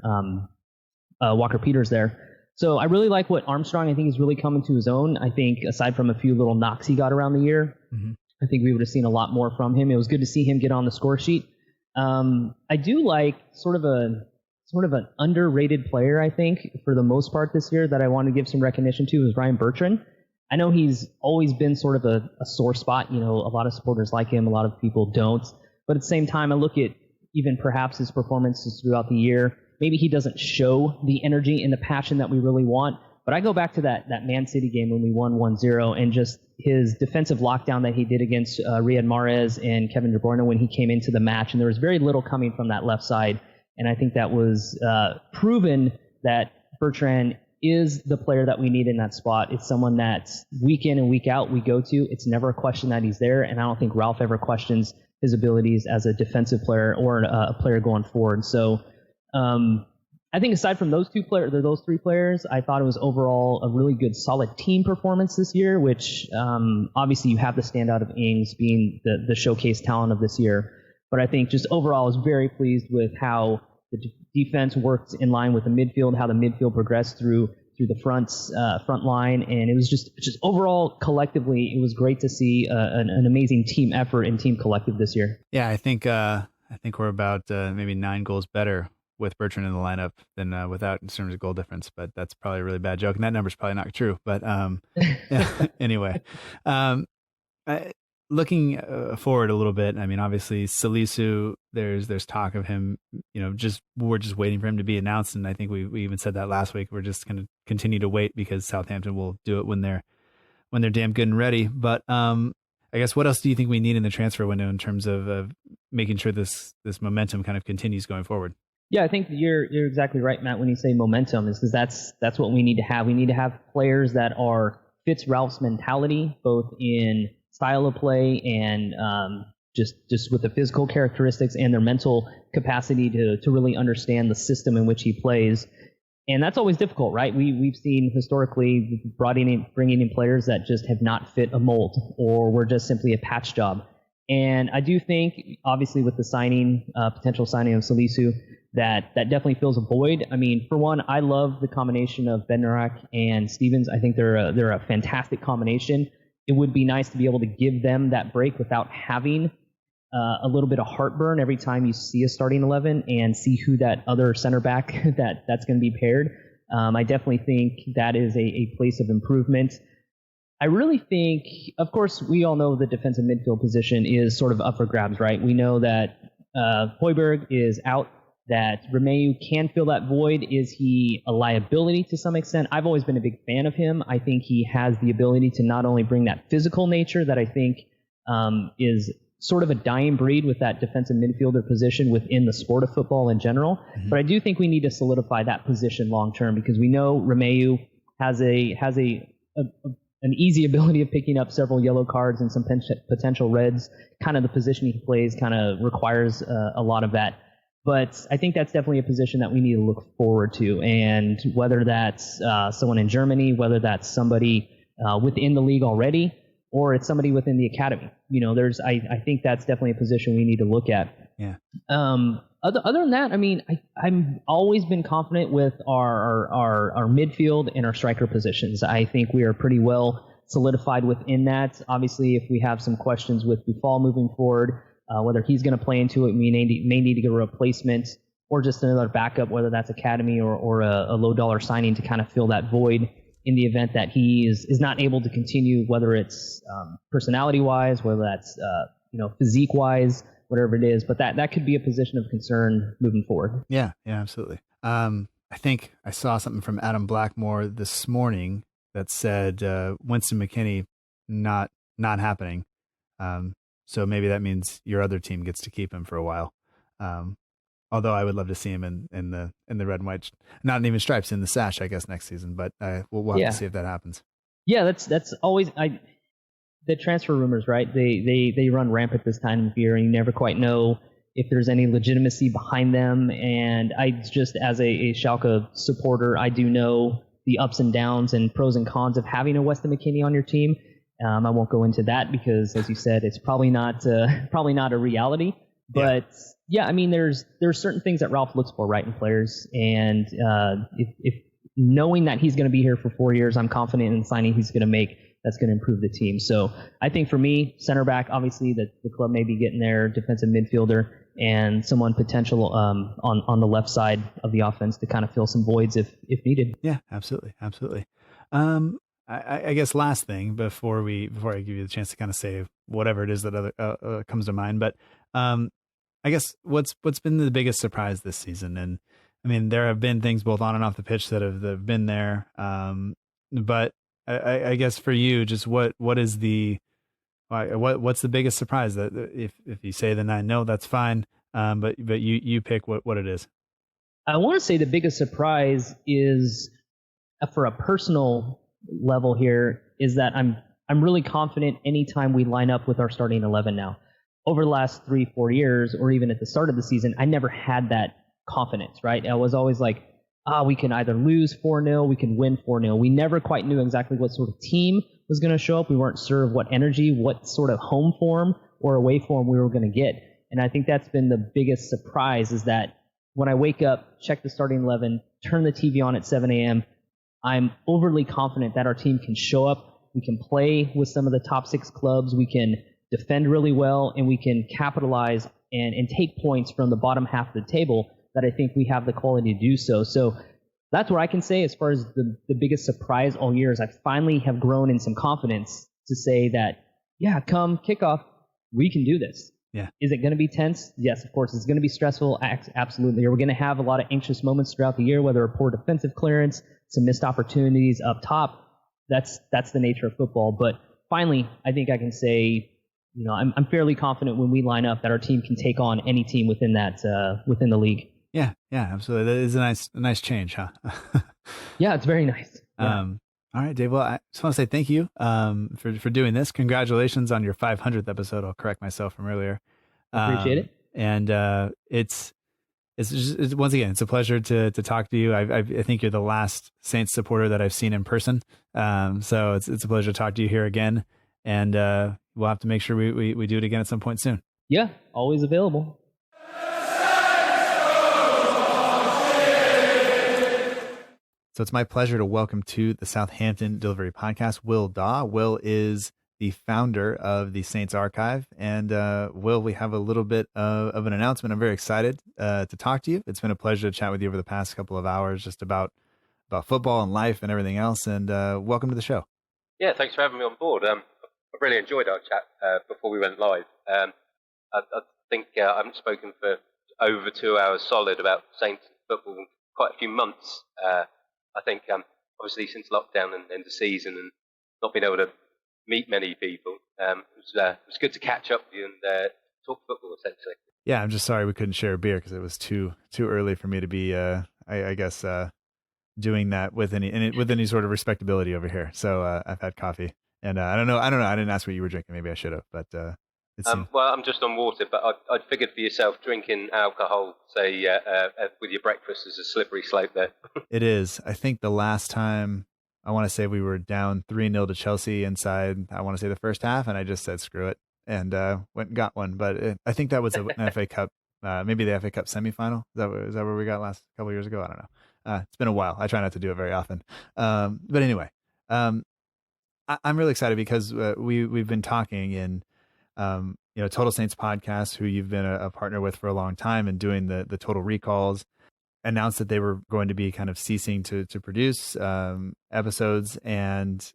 Walker Peters there. So I really like what Armstrong, I think, is really coming to his own. I think aside from a few little knocks he got around the year, I think we would have seen a lot more from him. It was good to see him get on the score sheet. I do like sort of an underrated player, I think, for the most part this year that I want to give some recognition to is Ryan Bertrand. I know he's always been sort of a sore spot. A lot of supporters like him, a lot of people don't. But at the same time, I look at even perhaps his performances throughout the year. Maybe he doesn't show the energy and the passion that we really want. But I go back to that Man City game when we won 1-0, and just his defensive lockdown that he did against Riyad Mahrez and Kevin De Bruyne when he came into the match. And there was very little coming from that left side. And I think that was proven that Bertrand is the player that we need in that spot. It's someone that week in and week out we go to. It's never a question that he's there, and I don't think Ralph ever questions his abilities as a defensive player or a player going forward. So I think aside from those three players, I thought it was overall a really good, solid team performance this year, which obviously you have the standout of Ings being the showcase talent of this year. But I think just overall I was very pleased with how the defense worked in line with the midfield, how the midfield progressed through the front line, and it was just overall collectively it was great to see an amazing team effort and team collective this year.
Yeah, I think we're about maybe 9 goals better with Bertrand in the lineup than without in terms of goal difference, but that's probably a really bad joke, and that number's probably not true. But yeah, anyway, looking forward a little bit, I mean, obviously Salisu, there's talk of him, we're just waiting for him to be announced, and I think we even said that last week. We're just going to continue to wait because Southampton will do it when they're damn good and ready. But I guess what else do you think we need in the transfer window in terms of making sure this momentum kind of continues going forward?
Yeah, I think you're exactly right, Matt, when you say momentum, is because that's what we need to have. We need to have players that fits Ralph's mentality, both in style of play and just with the physical characteristics and their mental capacity to really understand the system in which he plays. And that's always difficult, right? We've seen historically bringing in players that just have not fit a mold or were just simply a patch job. And I do think, obviously, with the potential signing of Salisu, that definitely fills a void. I mean, for one, I love the combination of Bednarak and Stevens. I think they're a fantastic combination. It would be nice to be able to give them that break without having a little bit of heartburn every time you see a starting 11 and see who that other center back that's going to be paired. I definitely think that is a place of improvement. I really think, of course, we all know the defensive midfield position is sort of up for grabs, right? We know that Højbjerg is out, that Romeu can fill that void. Is he a liability to some extent? I've always been a big fan of him. I think he has the ability to not only bring that physical nature that I think is sort of a dying breed with that defensive midfielder position within the sport of football in general, but I do think we need to solidify that position long term because we know Romeu has an easy ability of picking up several yellow cards and some potential reds. Kind of the position he plays kind of requires a lot of that. But I think that's definitely a position that we need to look forward to. And whether that's someone in Germany, whether that's somebody within the league already, or it's somebody within the academy, I think that's definitely a position we need to look at.
Yeah.
Other than that, I mean, I'm always been confident with our midfield and our striker positions. I think we are pretty well solidified within that. Obviously, if we have some questions with Buffal moving forward, whether he's going to play into it, we may need to get a replacement or just another backup, whether that's academy or a low-dollar signing to kind of fill that void in the event that he is not able to continue, whether it's personality-wise, whether that's physique-wise, whatever it is. But that could be a position of concern moving forward.
Yeah, absolutely. I think I saw something from Adam Blackmore this morning that said Winston McKennie not happening. So maybe that means your other team gets to keep him for a while. Although I would love to see him in the red and white, not even stripes, in the sash, I guess, next season. But we'll have to see if that happens. Yeah,
that's always the transfer rumors, right? They run rampant this time of year, and you never quite know if there's any legitimacy behind them. And I just, as a Schalke supporter, I do know the ups and downs and pros and cons of having a Weston McKennie on your team. I won't go into that because, as you said, it's probably not a reality. But yeah, I mean, there's certain things that Ralph looks for, right, in players, and if knowing that he's going to be here for 4 years, I'm confident in signing he's going to make that's going to improve the team. So I think for me, center back, obviously the club may be getting their defensive midfielder and someone potential on the left side of the offense to kind of fill some voids if needed.
Yeah, absolutely. I guess last thing before I give you the chance to kind of say whatever it is that comes to mind, but I guess what's been the biggest surprise this season? And I mean, there have been things both on and off the pitch that have been there, but I guess for you, just what's the biggest surprise? That if you say the 9-0, that's fine, but you pick what it is.
I want to say the biggest surprise is, for a personal level here, is that I'm really confident anytime we line up with our starting 11 now. Over the last 3-4 years, or even at the start of the season, I never had that confidence, right? I was always like, we can either lose 4-0, we can win 4-0. We never quite knew exactly what sort of team was going to show up. We weren't sure of what energy, what sort of home form or away form we were going to get. And I think that's been the biggest surprise, is that when I wake up, check the starting 11, turn the TV on at 7 a.m., I'm overly confident that our team can show up. We can play with some of the top 6 clubs. We can defend really well, and we can capitalize and take points from the bottom half of the table, that I think we have the quality to do so. So that's what I can say as far as the biggest surprise all year is I finally have grown in some confidence to say that, yeah, come kickoff, we can do this.
Yeah.
Is it going to be tense? Yes, of course. It's going to be stressful. Absolutely. We're going to have a lot of anxious moments throughout the year, whether a poor defensive clearance, some missed opportunities up top. That's the nature of football. But finally, I think I can say, I'm fairly confident when we line up that our team can take on any team within the league.
Yeah, absolutely. That is a nice change, huh?
Yeah, it's very nice. Yeah.
All right, Dave. Well, I just want to say thank you for doing this. Congratulations on your 500th episode. I'll correct myself from earlier.
Appreciate it.
And it's once again, it's a pleasure to talk to you. I think you're the last Saints supporter that I've seen in person. So it's a pleasure to talk to you here again. And we'll have to make sure we do it again at some point soon.
Yeah, always available.
So it's my pleasure to welcome to the Southampton Delivery Podcast, Will Dawe. Will is the founder of the Saints Archive. And Will, we have a little bit of an announcement. I'm very excited to talk to you. It's been a pleasure to chat with you over the past couple of hours, just about football and life and everything else. And welcome to the show.
Yeah, thanks for having me on board. I really enjoyed our chat before we went live. I think I haven't spoken for over 2 hours solid about Saints football in quite a few months. I think obviously since lockdown and the season and not being able to meet many people, it was good to catch up with you and talk football essentially.
Yeah, I'm just sorry we couldn't share a beer because it was too early for me to be, I guess, doing that with any sort of respectability over here. So I've had coffee, and I don't know. I didn't ask what you were drinking. Maybe I should have, but
well, I'm just on water. But I'd figured for yourself, drinking alcohol, say with your breakfast, is a slippery slope there.
It is. I think the last time, I want to say we were down 3-0 to Chelsea inside, I want to say the first half, and I just said screw it and went and got one. But I think that was an FA Cup, maybe the FA Cup semifinal. Is that where we got last couple of years ago? I don't know. It's been a while. I try not to do it very often. But anyway, I'm really excited because we've been talking in Total Saints podcast, who you've been a partner with for a long time and doing the Total Recalls, announced that they were going to be kind of ceasing to produce episodes. And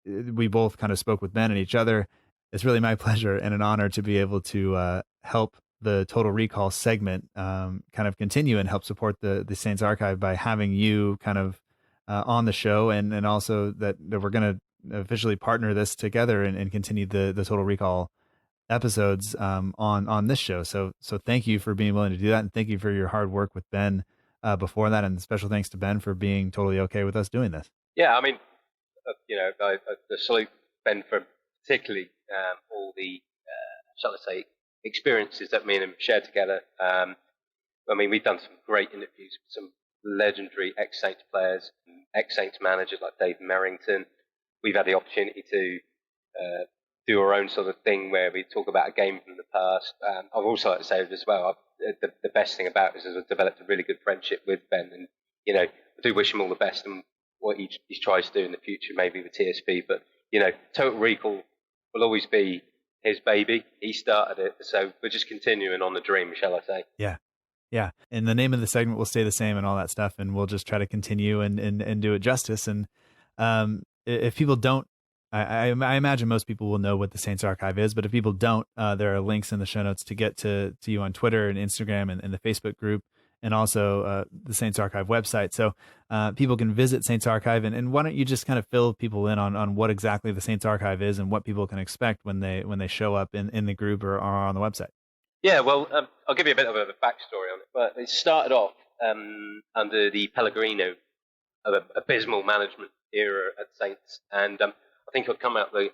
we both kind of spoke with Ben and each other. It's really my pleasure and an honor to be able to help the Total Recall segment kind of continue and help support the Saints Archive by having you kind of on the show, and also that we're going to officially partner this together and continue the Total Recall episodes on this show. So thank you for being willing to do that, and thank you for your hard work with Ben before that, and special thanks to Ben for being totally okay with us doing this.
Yeah, I mean, I salute Ben for particularly all the shall I say experiences that me and him shared together. I mean, we've done some great interviews with some legendary ex-Saints players, ex-Saints managers like Dave Merrington. We've had the opportunity to do our own sort of thing where we talk about a game from the past. I'd also like to say as well, the best thing about this is I've developed a really good friendship with Ben, and I do wish him all the best and what he tries to do in the future, maybe with TSB. But Total Recall will always be his baby. He started it, so we're just continuing on the dream, shall I say?
Yeah. And the name of the segment will stay the same and all that stuff, and we'll just try to continue and do it justice. And if people don't, I imagine most people will know what the Saints Archive is, but if people don't, there are links in the show notes to get to you on Twitter and Instagram and the Facebook group, and also the Saints Archive website. So people can visit Saints Archive, and why don't you just kind of fill people in on what exactly the Saints Archive is and what people can expect when they show up in the group or on the website.
Yeah, well, I'll give you a bit of a backstory on it, but it started off under the Pellegrino abysmal management era at Saints, and I think I'd come out of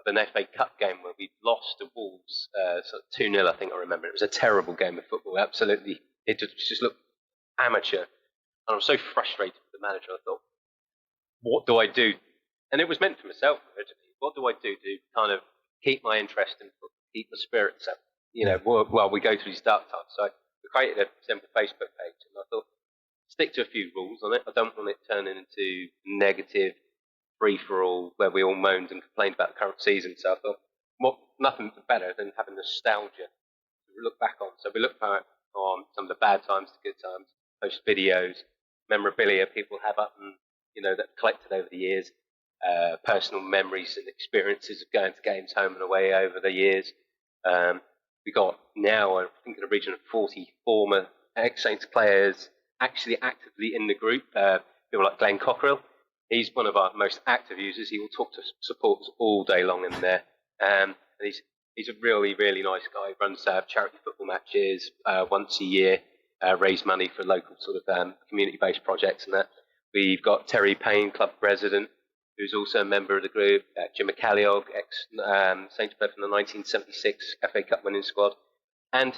an FA Cup game where we lost to Wolves, sort of 2-0, I think I remember. It was a terrible game of football, absolutely. It just looked amateur. And I was so frustrated with the manager, I thought, what do I do? And it was meant for myself originally. What do I do to kind of keep my interest in football, keep my spirits up, while we go through these dark times? So we created a simple Facebook page, and I thought, stick to a few rules on it. I don't want it turning into negative free-for-all where we all moaned and complained about the current season. So I thought, nothing better than having nostalgia to look back on. So we look back on some of the bad times, the good times, post videos, memorabilia people have up and, that collected over the years, personal memories and experiences of going to games home and away over the years. We got now, I think, in the region of 40 former ex-Saints players actually actively in the group. People like Glenn Cockerill. He's one of our most active users. He will talk to supporters all day long in there. And he's a really, really nice guy. He runs charity football matches once a year, raise money for local sort of community-based projects and that. We've got Terry Payne, club president, who's also a member of the group. Jim McCalliog, ex-Saints player from the 1976 FA Cup winning squad. And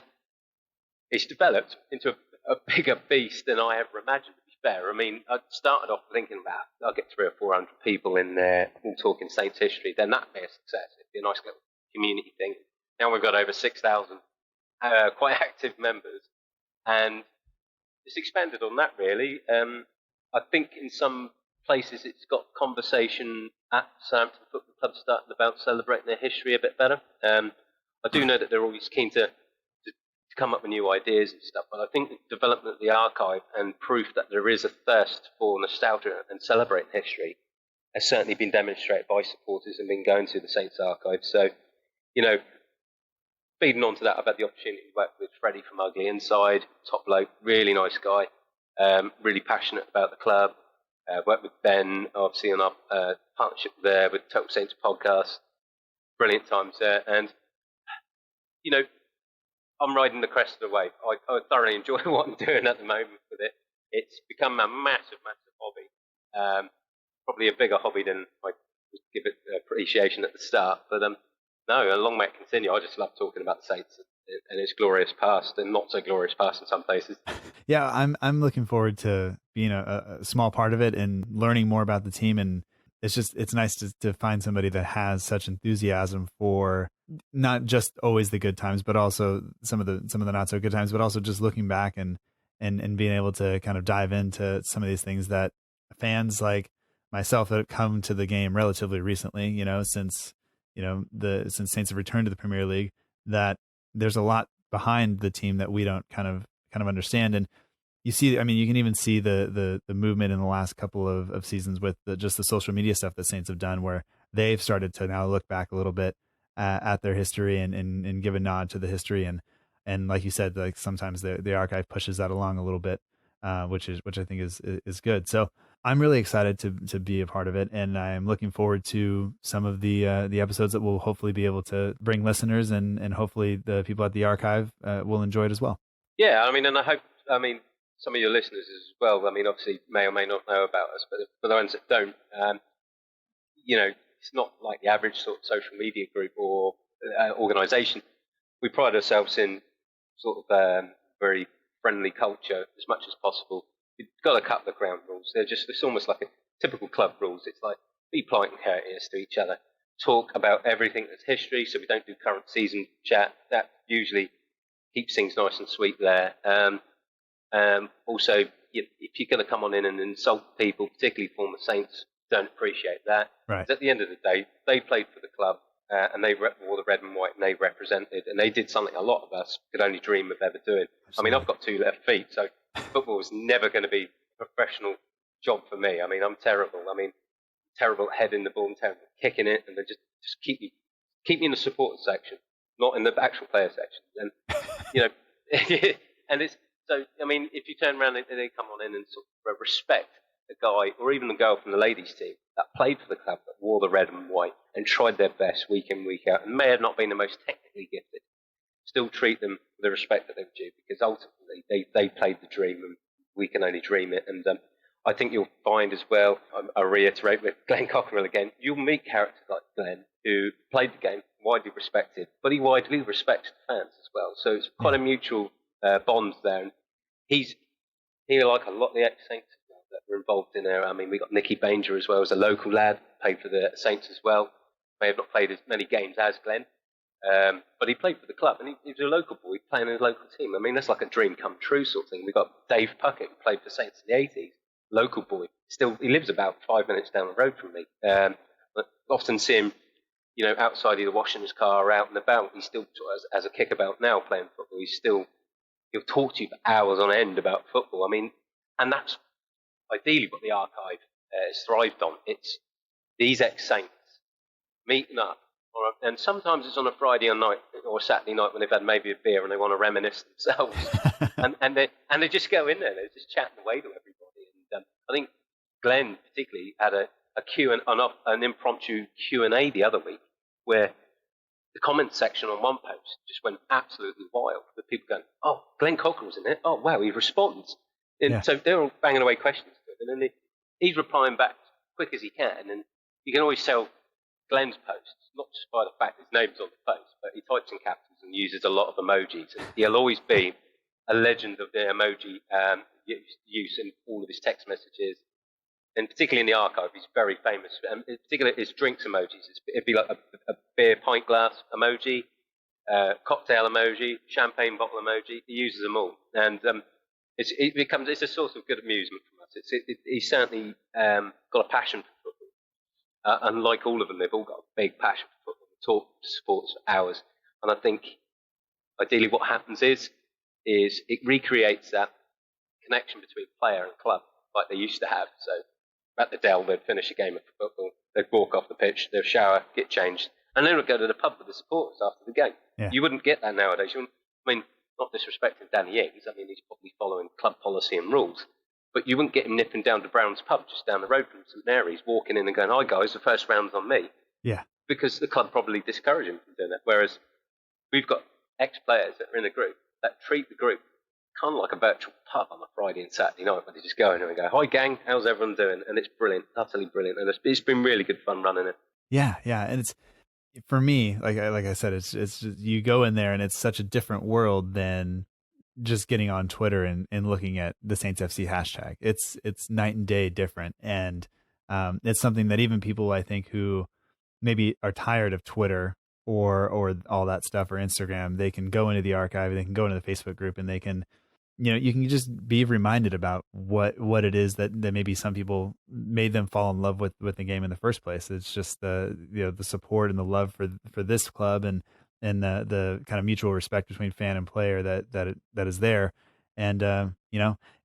it's developed into a bigger beast than I ever imagined, to be fair. I mean, I started off thinking about, I'll get 300 or 400 people in there all talking Saints history, then that'd be a success. It'd be a nice little community thing. Now we've got over 6,000 quite active members, and it's expanded on that, really. I think in some places it's got conversation at Southampton Football Club starting about celebrating their history a bit better. I do know that they're always keen to come up with new ideas and stuff, but I think the development of the archive and proof that there is a thirst for nostalgia and celebrating history has certainly been demonstrated by supporters and been going through the Saints archive. So, feeding on to that, I've had the opportunity to work with Freddie from Ugly Inside, top bloke, really nice guy, really passionate about the club. Worked with Ben, obviously, on our partnership there with Total Saints podcast. Brilliant times there. And, I'm riding the crest of the wave. I thoroughly enjoy what I'm doing at the moment with it. It's become a massive, massive hobby. Probably a bigger hobby than I would give it appreciation at the start. But no, long may it continue. I just love talking about the Saints and its glorious past and not so glorious past in some places.
Yeah, I'm looking forward to being a small part of it and learning more about the team. And it's nice to find somebody that has such enthusiasm for not just always the good times, but also some of the not so good times, but also just looking back and being able to kind of dive into some of these things that fans like myself that have come to the game relatively recently, since Saints have returned to the Premier League, that there's a lot behind the team that we don't kind of understand. And you see, I mean, you can even see the movement in the last couple of seasons with just the social media stuff that Saints have done, where they've started to now look back a little bit at their history and give a nod to the history. And like you said, like sometimes the archive pushes that along a little bit, which I think is good. So I'm really excited to be a part of it, and I'm looking forward to some of the episodes that we'll hopefully be able to bring listeners, and hopefully the people at the archive will enjoy it as well.
Yeah, I mean, and I hope, some of your listeners as well, obviously may or may not know about us, but for the ones that don't, it's not like the average sort of social media group or organisation. We pride ourselves in sort of very friendly culture as much as possible. You've got a couple of ground rules. It's almost like a typical club rules. It's like, be polite and courteous to each other. Talk about everything that's history, so we don't do current season chat. That usually keeps things nice and sweet there. Also, if you're going to come on in and insult people, particularly former Saints, don't appreciate that.
Right.
At the end of the day, they played for the club, and they wore the red and white, and they represented, and they did something a lot of us could only dream of ever doing. Absolutely. I mean, I've got 2 left feet, so football was never going to be a professional job for me. I mean, I'm terrible. Terrible at heading the ball, and terrible at kicking it, and they just keep me in the supporter section, not in the actual player section. And and it's so. I mean, if you turn around and they come on in and sort of respect the guy or even the girl from the ladies' team that played for the club, that wore the red and white and tried their best week in, week out, and may have not been the most technically gifted, still treat them with the respect that they're due, because ultimately they played the dream, and we can only dream it. And I think you'll find as well, I reiterate with Glenn Cockerell again, you'll meet characters like Glenn who played the game, widely respected, but he widely respects the fans as well. So it's quite a mutual bond there. And he, like a lot of the ex-Saints that were involved in there. I mean, we got Nicky Banger as well as a local lad, played for the Saints as well. May have not played as many games as Glenn, but he played for the club, and he was a local boy playing in his local team. I mean, that's like a dream come true sort of thing. We got Dave Puckett, who played for Saints in the 80s, local boy. Still, he lives about 5 minutes down the road from me. But often see him, outside either washing his car or out and about. He's still, as a kickabout now, playing football. He'll talk to you for hours on end about football. I mean, and that's ideally what the archive has thrived on. It's these ex-Saints meeting up, and sometimes it's on a Friday night or a Saturday night when they've had maybe a beer and they want to reminisce themselves, and they just go in there, they're just chatting away to everybody. And I think Glenn particularly had an impromptu Q&A the other week where the comment section on one post just went absolutely wild with people going, "Oh, Glenn Cockerell's in it. Oh, wow, he responds." And so they're all banging away questions to him, and then he's replying back as quick as he can. And you can always tell Glenn's posts, not just by the fact his name's on the post, but he types in capitals and uses a lot of emojis. And he'll always be a legend of the emoji use in all of his text messages. And particularly in the archive, he's very famous. In particular, his drinks emojis. It'd be like a beer pint glass emoji, cocktail emoji, champagne bottle emoji. He uses them all. And it's a source of good amusement for us. He's certainly got a passion for football. And like all of them, they've all got a big passion for football. They talk to sports for hours. And I think ideally what happens is it recreates that connection between player and club like they used to have. So at the Dawe, they'd finish a game of football, they'd walk off the pitch, they'd shower, get changed, and then they'd go to the pub with the supporters after the game.
Yeah.
You wouldn't get that nowadays. Not disrespecting Danny Ings, he's probably following club policy and rules, but you wouldn't get him nipping down to Brown's pub just down the road from St Mary's, walking in and going, "Hi guys, the first round's on me."
Yeah.
Because the club probably discourage him from doing that. Whereas we've got ex-players that are in a group that treat the group kind of like a virtual pub on a Friday and Saturday night, where they just go in and go, "Hi gang, how's everyone doing?" And it's brilliant, utterly brilliant, and it's been really good fun running it.
Yeah, and it's, for me, like I said, it's just, you go in there and it's such a different world than just getting on Twitter and looking at the Saints FC hashtag. It's night and day different, and it's something that even people, I think, who maybe are tired of Twitter or all that stuff, or Instagram, they can go into the archive, they can go into the Facebook group, and they can, you can just be reminded about what it is that maybe some people made them fall in love with the game in the first place. It's just the support and the love for this club, and the kind of mutual respect between fan and player that is there. And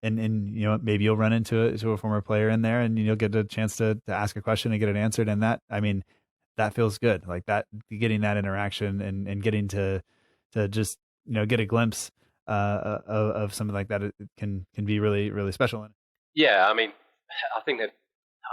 maybe you'll run into a former player in there, and you'll get a chance to ask a question and get it answered. And that feels good, like that, getting that interaction and getting to just get a glimpse of something like that. It can be really, really special.
Yeah, I think that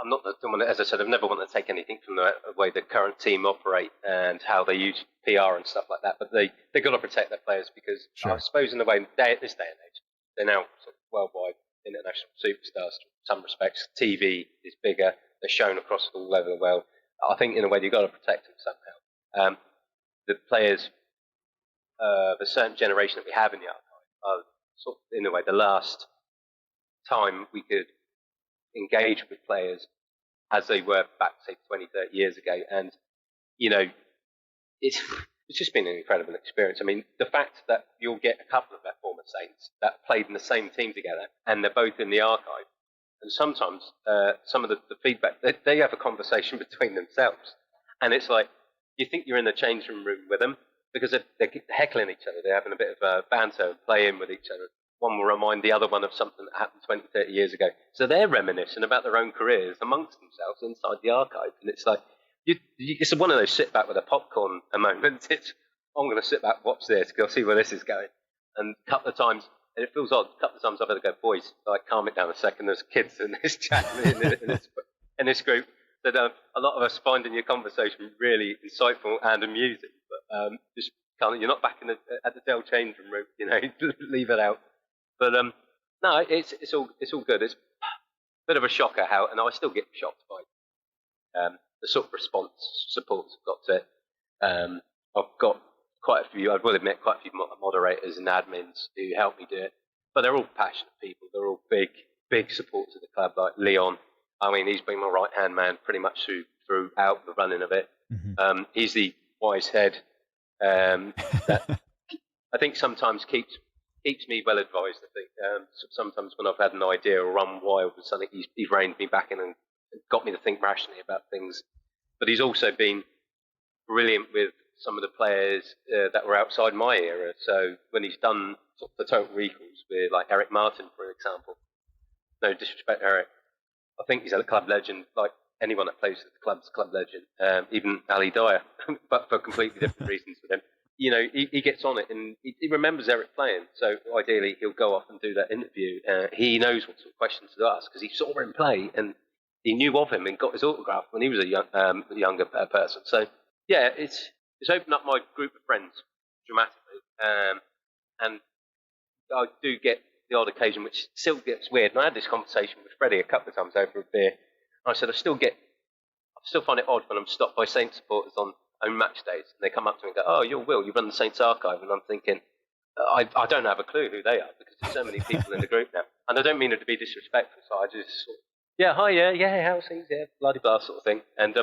I'm not someone, as I said, I've never wanted to take anything from the way the current team operate and how they use PR and stuff like that. But they've got to protect their players, because I suppose in the way this day and age, they're now sort of worldwide international superstars in some respects. TV is bigger. They're shown across all over the world. I think in a way you've got to protect them somehow. The players of a certain generation that we have in the archive are sort of, in a way, the last time we could engage with players as they were back, say, 20, 30 years ago. And, it's just been an incredible experience. The fact that you'll get a couple of their former Saints that played in the same team together, and they're both in the archive, and sometimes some of the feedback, they have a conversation between themselves, and it's like, you think you're in the changing room with them, because they're heckling each other, they're having a bit of banter, playing with each other. One will remind the other one of something that happened 20, 30 years ago. So they're reminiscing about their own careers amongst themselves inside the archive. And it's like, it's one of those sit back with a popcorn moments. I'm going to sit back, watch this, go see where this is going. And a couple of times, and it feels odd, a couple of times I've had to go, "Boys, calm it down a second, there's kids in this chat, in this group." That a lot of us finding your conversation really insightful and amusing, but just you're not back at the Dell changing room, leave it out. But No, it's all good. It's a bit of a shocker how, and I still get shocked by the sort of response support's got to it. I've got quite a few, I will admit, quite a few moderators and admins who help me do it, but they're all passionate people. They're all big supporters of the club, like Leon. I mean, he's been my right-hand man pretty much throughout the running of it. Mm-hmm. He's the wise head that I think sometimes keeps me well advised. I think sometimes when I've had an idea or run wild with something, he's reined me back in and got me to think rationally about things. But he's also been brilliant with some of the players that were outside my era. So when he's done sort of the total recalls with like Eric Martin, for example, no disrespect, Eric, I think he's a club legend, like anyone that plays at the club's club legend, even Ali Dyer, but for completely different reasons with him. You know, he gets on it and he remembers Eric playing. So ideally, he'll go off and do that interview. He knows what sort of questions to ask because he saw him play and he knew of him and got his autograph when he was a younger person. So yeah, it's opened up my group of friends dramatically, and I do get the odd occasion which still gets weird. And I had this conversation with Freddie a couple of times over a beer. And I said I still find it odd when I'm stopped by Saints supporters on match days, and they come up to me and go, "Oh, you're Will, you run the Saints archive," and I'm thinking, I don't have a clue who they are because there's so many people in the group now, and I don't mean it to be disrespectful, so I just sort of, yeah, hi, yeah, how's things, yeah, bloody blah sort of thing, and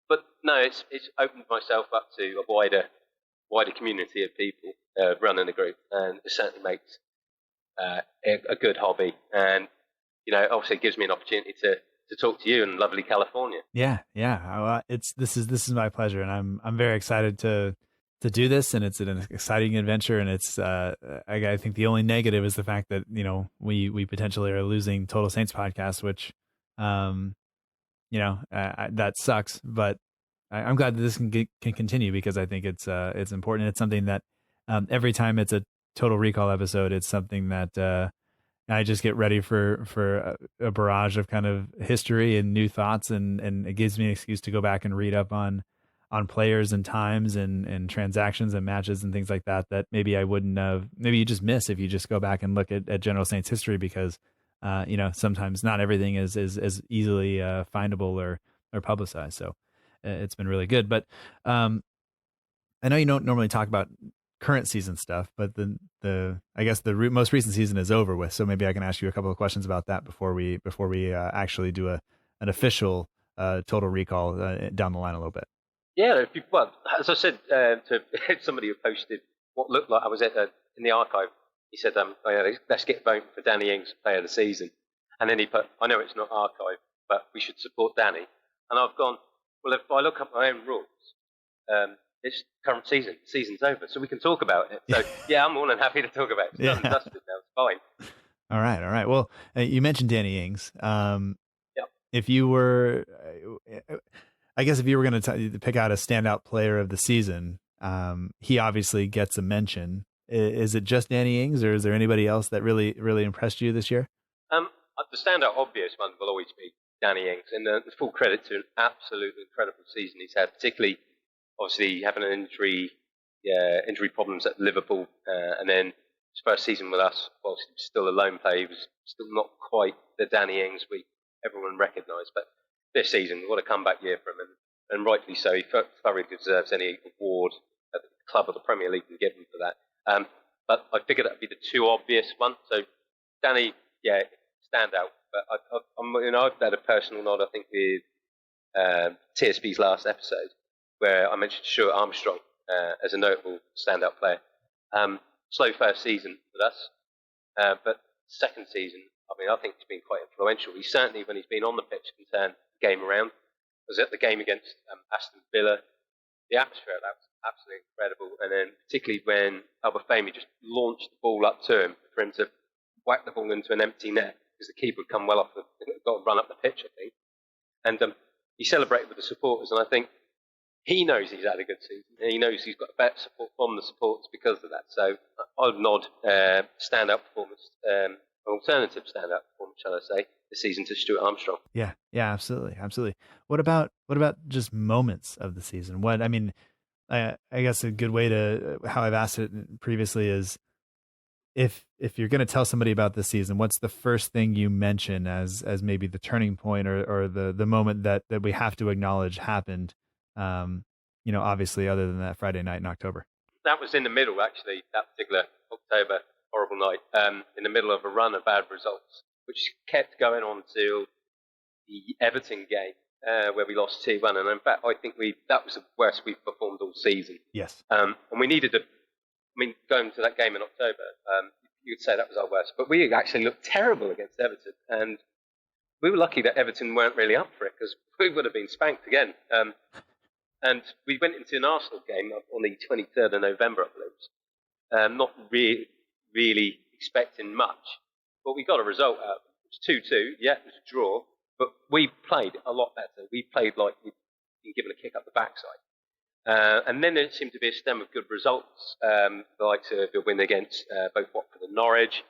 but no, it's opened myself up to a wider community of people running the group, and it certainly makes a good hobby, and you know, obviously it gives me an opportunity to talk to you in lovely California.
Yeah. This is my pleasure, and I'm very excited to do this, and it's an exciting adventure. And it's I think the only negative is the fact that, you know, we potentially are losing Total Saints podcast, which you know, that sucks. But I'm glad that this can continue because I think it's important. It's something that every time it's a Total Recall episode, it's something that I just get ready for a barrage of kind of history and new thoughts, and it gives me an excuse to go back and read up on players and times and transactions and matches and things like that maybe I wouldn't have. Maybe you just miss if you just go back and look at General Saints history because you know, sometimes not everything is easily findable or publicized. So it's been really good. But I know you don't normally talk about current season stuff, but I guess the most recent season is over with. So maybe I can ask you a couple of questions about that before we actually do an official Total Recall down the line a little bit.
Yeah, well, as I said to somebody who posted what looked like I was in the archive, he said, oh, yeah, let's get voting for Danny Ings Player of the Season. And then he put, I know it's not archive, but we should support Danny. And I've gone, well, if I look up my own rules, it's current season's over, so we can talk about it. So yeah, I'm more than happy to talk about it. It's done and dusted now, it's fine.
All right. Well, you mentioned Danny Ings. If you were, I guess if you were going to pick out a standout player of the season, he obviously gets a mention. Is it just Danny Ings, or is there anybody else that really impressed you this year?
The standout obvious one will always be Danny Ings, and full credit to an absolutely incredible season he's had, particularly obviously having an injury problems at Liverpool, and then his first season with us, whilst he was still a lone player, he was still not quite the Danny Ings everyone recognised. But this season, what a comeback year for him, and rightly so. He thoroughly deserves any award that the club or the Premier League can give him for that. But I figured that would be the two obvious ones. So Danny, yeah, stand out. But I've had a personal nod, I think, with TSB's last episode, where I mentioned Stuart Armstrong as a notable standout player. Slow first season with us, but second season, I mean, I think he's been quite influential. He certainly, when he's been on the pitch, can turn the game around. I was at the game against Aston Villa. The atmosphere, that was absolutely incredible. And then particularly when Albafemi just launched the ball up to him for him to whack the ball into an empty net, because the keeper had come well off got to run up the pitch, I think. And he celebrated with the supporters, and I think he knows he's had a good season, and he knows he's got better support from the supporters because of that. So I'd nod stand-up performance, alternative stand-up performance, shall I say, this season to Stuart Armstrong.
Yeah, absolutely. What about just moments of the season? I guess a good way to how I've asked it previously is, if you're going to tell somebody about this season, what's the first thing you mention as maybe the turning point or the moment that we have to acknowledge happened? Obviously, other than that Friday night in October.
That was in the middle, actually, that particular October horrible night, in the middle of a run of bad results, which kept going on till the Everton game, where we lost 2-1. And in fact, I think that was the worst we've performed all season.
Yes.
And we needed going to that game in October, you could say that was our worst. But we actually looked terrible against Everton. And we were lucky that Everton weren't really up for it, because we would have been spanked again. And we went into an Arsenal game on the 23rd of November, I believe, not really expecting much. But we got a result out of it. It was 2-2. Yeah, it was a draw. But we played a lot better. We played like we'd been given a kick up the backside. And then there seemed to be a stem of good results, like the win against both Watford and Norwich.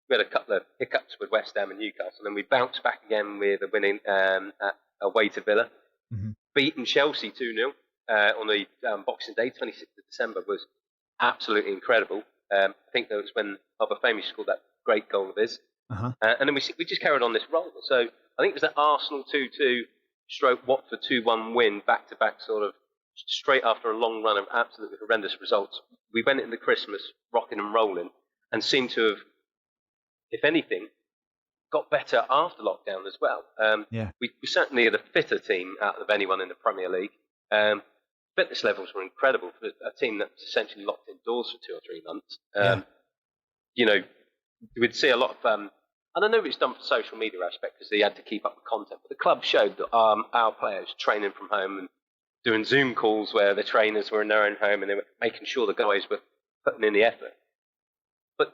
We had a couple of hiccups with West Ham and Newcastle, and then we bounced back again with a winning away to Villa. Mm-hmm. Beating Chelsea 2-0 on the Boxing Day, 26th of December, was absolutely incredible. I think that was when Obafemi scored that great goal of his. Uh-huh. And then we just carried on this roll. So I think it was that Arsenal 2-2 / Watford 2-1 win, back-to-back sort of, straight after a long run of absolutely horrendous results. We went into Christmas rocking and rolling and seemed to have, if anything, got better after lockdown as well. We certainly are the fitter team out of anyone in the Premier League. Fitness levels were incredible for a team that was essentially locked indoors for 2 or 3 months. We'd see a lot of, I don't know if it's done for social media aspect because they had to keep up the content, but the club showed that our players training from home and doing Zoom calls where the trainers were in their own home and they were making sure the guys were putting in the effort. But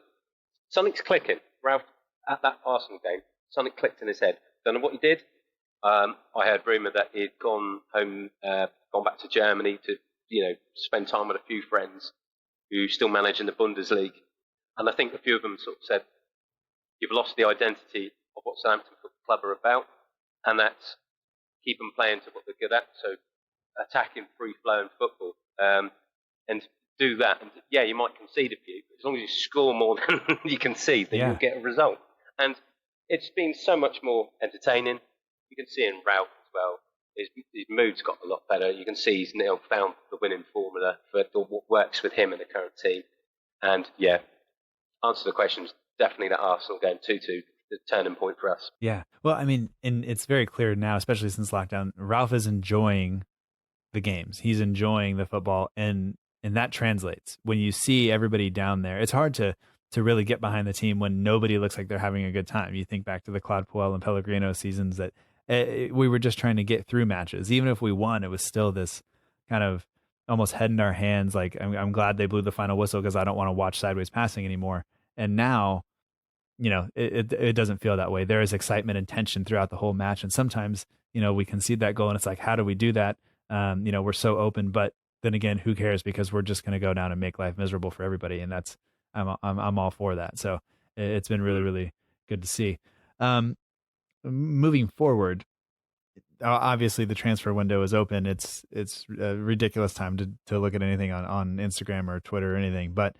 something's clicking. Ralph, at that Arsenal game, something clicked in his head. Don't know what he did. I heard rumour that he'd gone home, gone back to Germany to, spend time with a few friends who still manage in the Bundesliga. And I think a few of them sort of said, you've lost the identity of what Southampton Football Club are about, and that's keep them playing to what they're good at, so attacking free-flowing football, and do that. And yeah, you might concede a few, but as long as you score more than you concede, then you'll get a result. And it's been so much more entertaining. You can see in Ralph as well, his mood's got a lot better. You can see he's now found the winning formula for what works with him and the current team. And yeah, answer the questions, definitely that Arsenal game 2-2, the turning point for us.
Yeah. Well, I mean, and it's very clear now, especially since lockdown, Ralph is enjoying the games. He's enjoying the football, and that translates. When you see everybody down there, it's hard to really get behind the team when nobody looks like they're having a good time. You think back to the Claude Puel and Pellegrino seasons that we were just trying to get through matches. Even if we won, it was still this kind of almost head in our hands. Like, I'm glad they blew the final whistle because I don't want to watch sideways passing anymore. And now, it doesn't feel that way. There is excitement and tension throughout the whole match. And sometimes, we concede that goal and it's like, how do we do that? We're so open, but then again, who cares? Because we're just going to go down and make life miserable for everybody. And that's, I'm all for that. So it's been really, really good to see. Moving forward, obviously the transfer window is open. It's a ridiculous time to look at anything on Instagram or Twitter or anything, but,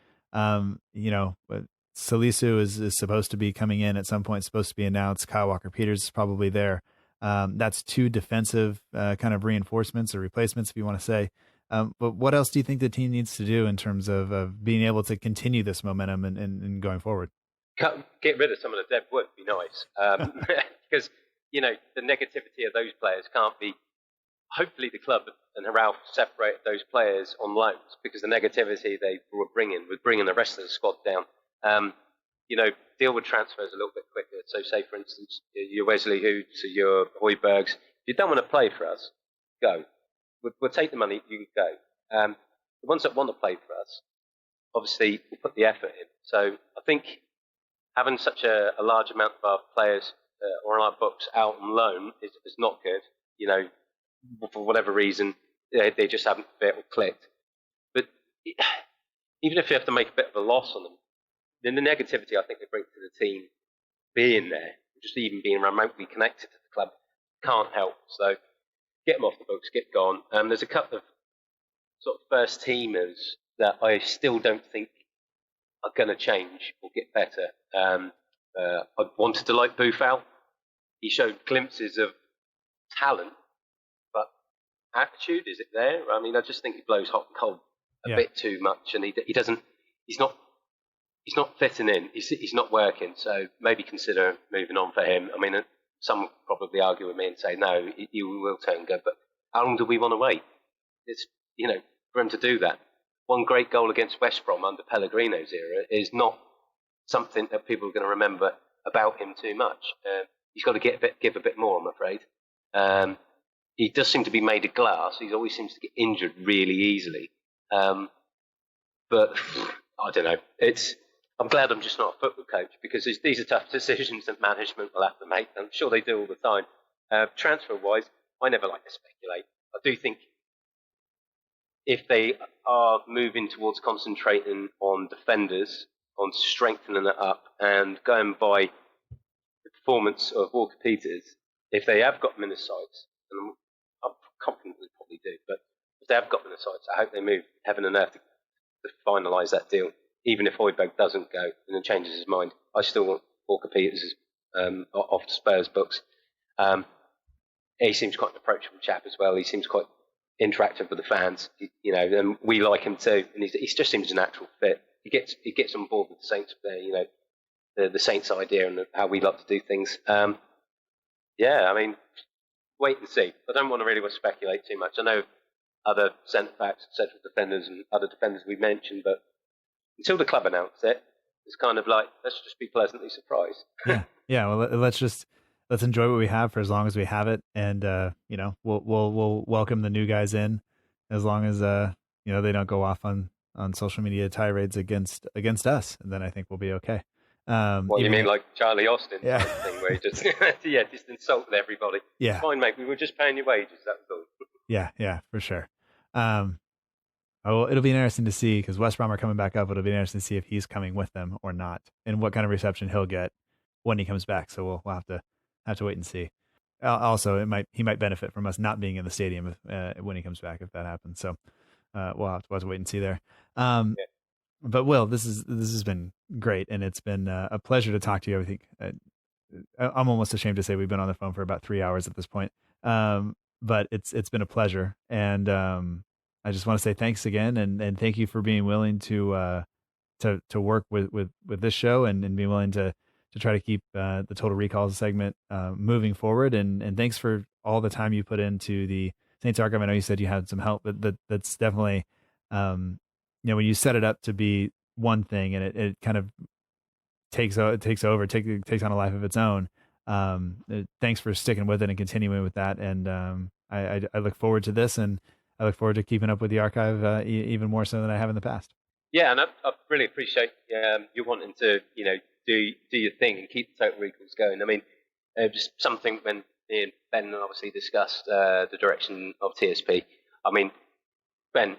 Salisu is supposed to be coming in at some point, supposed to be announced. Kyle Walker-Peters is probably there. That's 2 defensive kind of reinforcements or replacements, if you want to say. But what else do you think the team needs to do in terms of being able to continue this momentum and going forward?
Get rid of some of the dead wood would be nice. Because, the negativity of those players can't be... Hopefully the club and Ralph separated those players on loans because the negativity they were bringing the rest of the squad down. Deal with transfers a little bit quicker. So say, for instance, your Wesley Hoods or your Højbjergs. If you don't want to play for us, go. We'll take the money, you can go. The ones that want to play for us, obviously, we'll put the effort in. So I think having such a large amount of our players or our books out on loan is not good. For whatever reason, they just haven't fit or clicked. But even if you have to make a bit of a loss on them, then the negativity I think they bring to the team, being there, just even being remotely connected to the club, can't help. So get them off the books, get gone. There's a couple of sort of first teamers that I still don't think are going to change or get better. I wanted to like Boufal. He showed glimpses of talent, but attitude, is it there? I mean, I just think he blows hot and cold a bit too much, and he's not fitting in. He's not working. So maybe consider moving on for him. I mean, some will probably argue with me and say no, he will turn good. But how long do we want to wait? It's for him to do that. One great goal against West Brom under Pellegrino's era is not something that people are going to remember about him too much. He's got to give a bit more, I'm afraid. He does seem to be made of glass. He always seems to get injured really easily. But I don't know. I'm glad I'm just not a football coach, because these are tough decisions that management will have to make. I'm sure they do all the time. Transfer-wise, I never like to speculate. I do think if they are moving towards concentrating on defenders, on strengthening it up, and going by the performance of Walker Peters, if they have got him in the sights, and I'm confident they probably do, but if they have got him in the sights, I hope they move heaven and earth to finalise that deal. Even if Højbjerg doesn't go and then changes his mind, I still want Walker Peters off the Spurs books. He seems quite an approachable chap as well. He seems quite interactive with the fans, and we like him too. And he just seems a natural fit. He gets on board with the Saints, the Saints idea and how we love to do things. I mean, wait and see. I don't want to really speculate too much. I know other centre backs, central defenders, and other defenders we mentioned, but until the club announced it, it's kind of like, let's just be pleasantly surprised.
Well, let's enjoy what we have for as long as we have it, and we'll welcome the new guys in as long as they don't go off on social media tirades against us, and then I think we'll be okay.
What you mean, like Charlie Austin thing where he just just insulted everybody? Yeah, fine, mate. We were just paying your wages. That was all.
Yeah, for sure. It'll be interesting to see, because West Brom are coming back up. It'll be interesting to see if he's coming with them or not, and what kind of reception he'll get when he comes back. So we'll have to wait and see. Also, he might benefit from us not being in the stadium when he comes back, if that happens. So we'll have to wait and see there. But Will, this has been great, and it's been a pleasure to talk to you. I think I'm almost ashamed to say we've been on the phone for about 3 hours at this point. But it's been a pleasure, and I just want to say thanks again, and thank you for being willing to work with this show and be willing to try to keep the Total Recall segment moving forward. And thanks for all the time you put into the Saints Archive. I know you said you had some help, but that's definitely when you set it up to be one thing and it kind of takes on a life of its own. Thanks for sticking with it and continuing with that. And I look forward to this, and I look forward to keeping up with the archive even more so than I have in the past.
Yeah, and I really appreciate you wanting to do your thing and keep the Total Recalls going. I mean, just something when me and Ben obviously discussed the direction of TSP. I mean, Ben,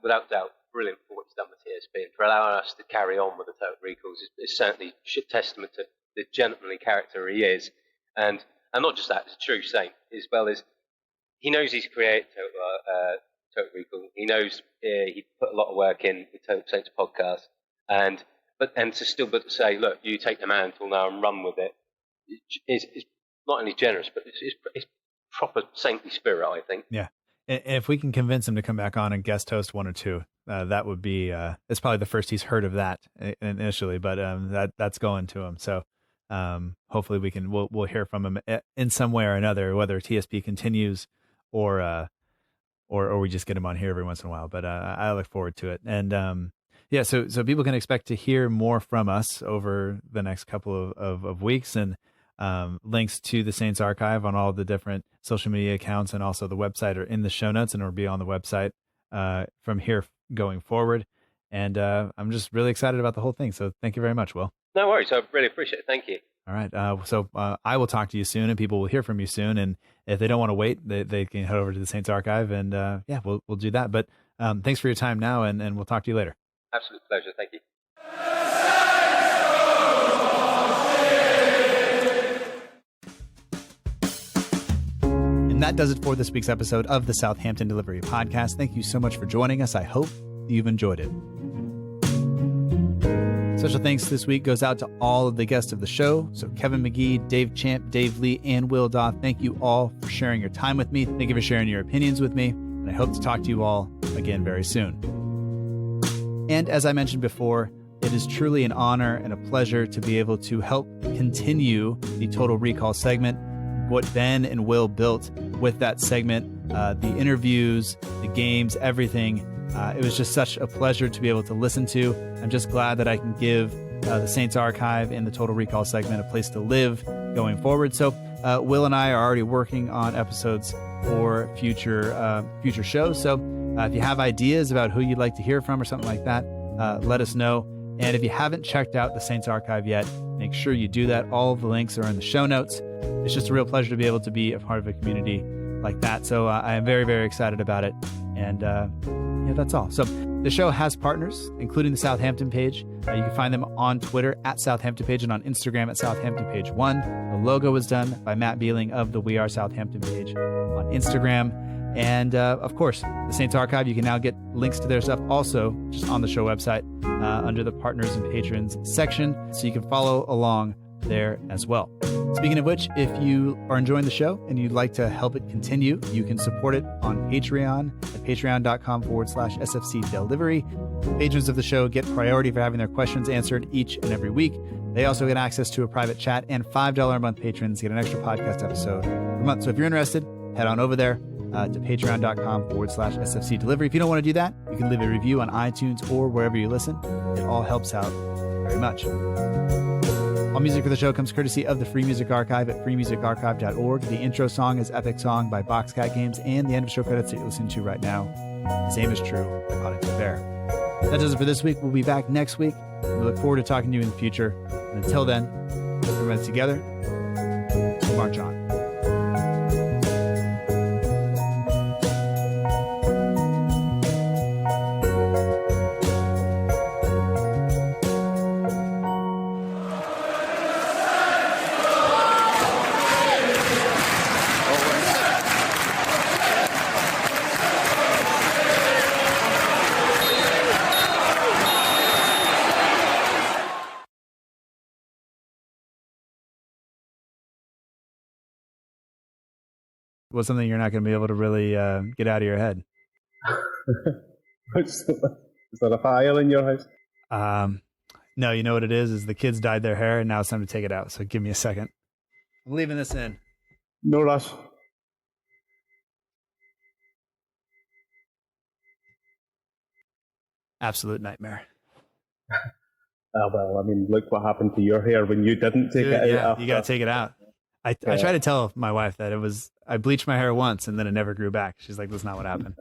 without doubt, brilliant for what he's done with TSP, and for allowing us to carry on with the Total Recalls is certainly testament to the gentlemanly character he is, and not just that, it's a true saint, as well as he knows he's created Total Recall. He knows he put a lot of work in the Total Saints podcast, but to say, look, you take the mantle now and run with it, is not only generous, but it's proper saintly spirit, I think.
Yeah, and if we can convince him to come back on and guest host one or two, that would be. It's probably the first he's heard of that initially, but that's going to him. So hopefully we'll hear from him in some way or another, whether TSP continues or we just get him on here every once in a while. But I look forward to it. And so people can expect to hear more from us over the next couple of weeks, and links to the Saints Archive on all the different social media accounts, and also the website are in the show notes, and it'll be on the website from here going forward. And I'm just really excited about the whole thing. So thank you very much, Will.
No worries. I really appreciate it. Thank you.
All right. So I will talk to you soon, and people will hear from you soon. And if they don't want to wait, they can head over to the Saints Archive, and we'll do that. But thanks for your time now, and we'll talk to you later.
Absolute pleasure. Thank you.
And that does it for this week's episode of the Southampton Delivery Podcast. Thank you so much for joining us. I hope you've enjoyed it. Special thanks this week goes out to all of the guests of the show. So Kevin McGee, Dave Champ, Dave Lee, and Will Dawe. Thank you all for sharing your time with me. Thank you for sharing your opinions with me. And I hope to talk to you all again very soon. And as I mentioned before, it is truly an honor and a pleasure to be able to help continue the Total Recall segment. What Ben and Will built with that segment, the interviews, the games, everything. It was just such a pleasure to be able to listen to. I'm just glad that I can give the Saints Archive and the Total Recall segment a place to live going forward. So Will and I are already working on episodes for future shows. So if you have ideas about who you'd like to hear from or something like that, let us know. And if you haven't checked out the Saints Archive yet, make sure you do that. All of the links are in the show notes. It's just a real pleasure to be able to be a part of a community like that. So I am very, very excited about it. And yeah, that's all. So the show has partners, including the Southampton page. You can find them on Twitter at Southampton page and on Instagram at Southampton page 1. The logo was done by Matt Beeling of the We Are Southampton page on Instagram. And of course, the Saints Archive, you can now get links to their stuff also just on the show website under the partners and patrons section. So you can follow along there as well. Speaking of which, if you are enjoying the show and you'd like to help it continue, you can support it on Patreon at patreon.com/SFC Delivery. Patrons of the show get priority for having their questions answered each and every week. They also get access to a private chat, and $5 a month patrons get an extra podcast episode per month. So if you're interested, head on over there to patreon.com/SFC Delivery. If you don't want to do that, you can leave a review on iTunes or wherever you listen. It all helps out very much. All music for the show comes courtesy of the Free Music Archive at freemusicarchive.org. The intro song is Epic Song by Boxcat Games, and the end of show credits that you're listening to right now, The Same is True by Auditor Bear. That does it for this week. We'll be back next week. We look forward to talking to you in the future. And until then, everyone together, march on. Was something you're not going to be able to really get out of your head.
Is that a fire in your house?
No, you know what it is the kids dyed their hair and now it's time to take it out. So give me a second. I'm leaving this in.
No rush.
Absolute nightmare.
Well, I mean, look what happened to your hair when you didn't take it out.
Yeah,
after.
you got to take it out. I try to tell my wife that I bleached my hair once and then it never grew back. She's like, that's not what happened.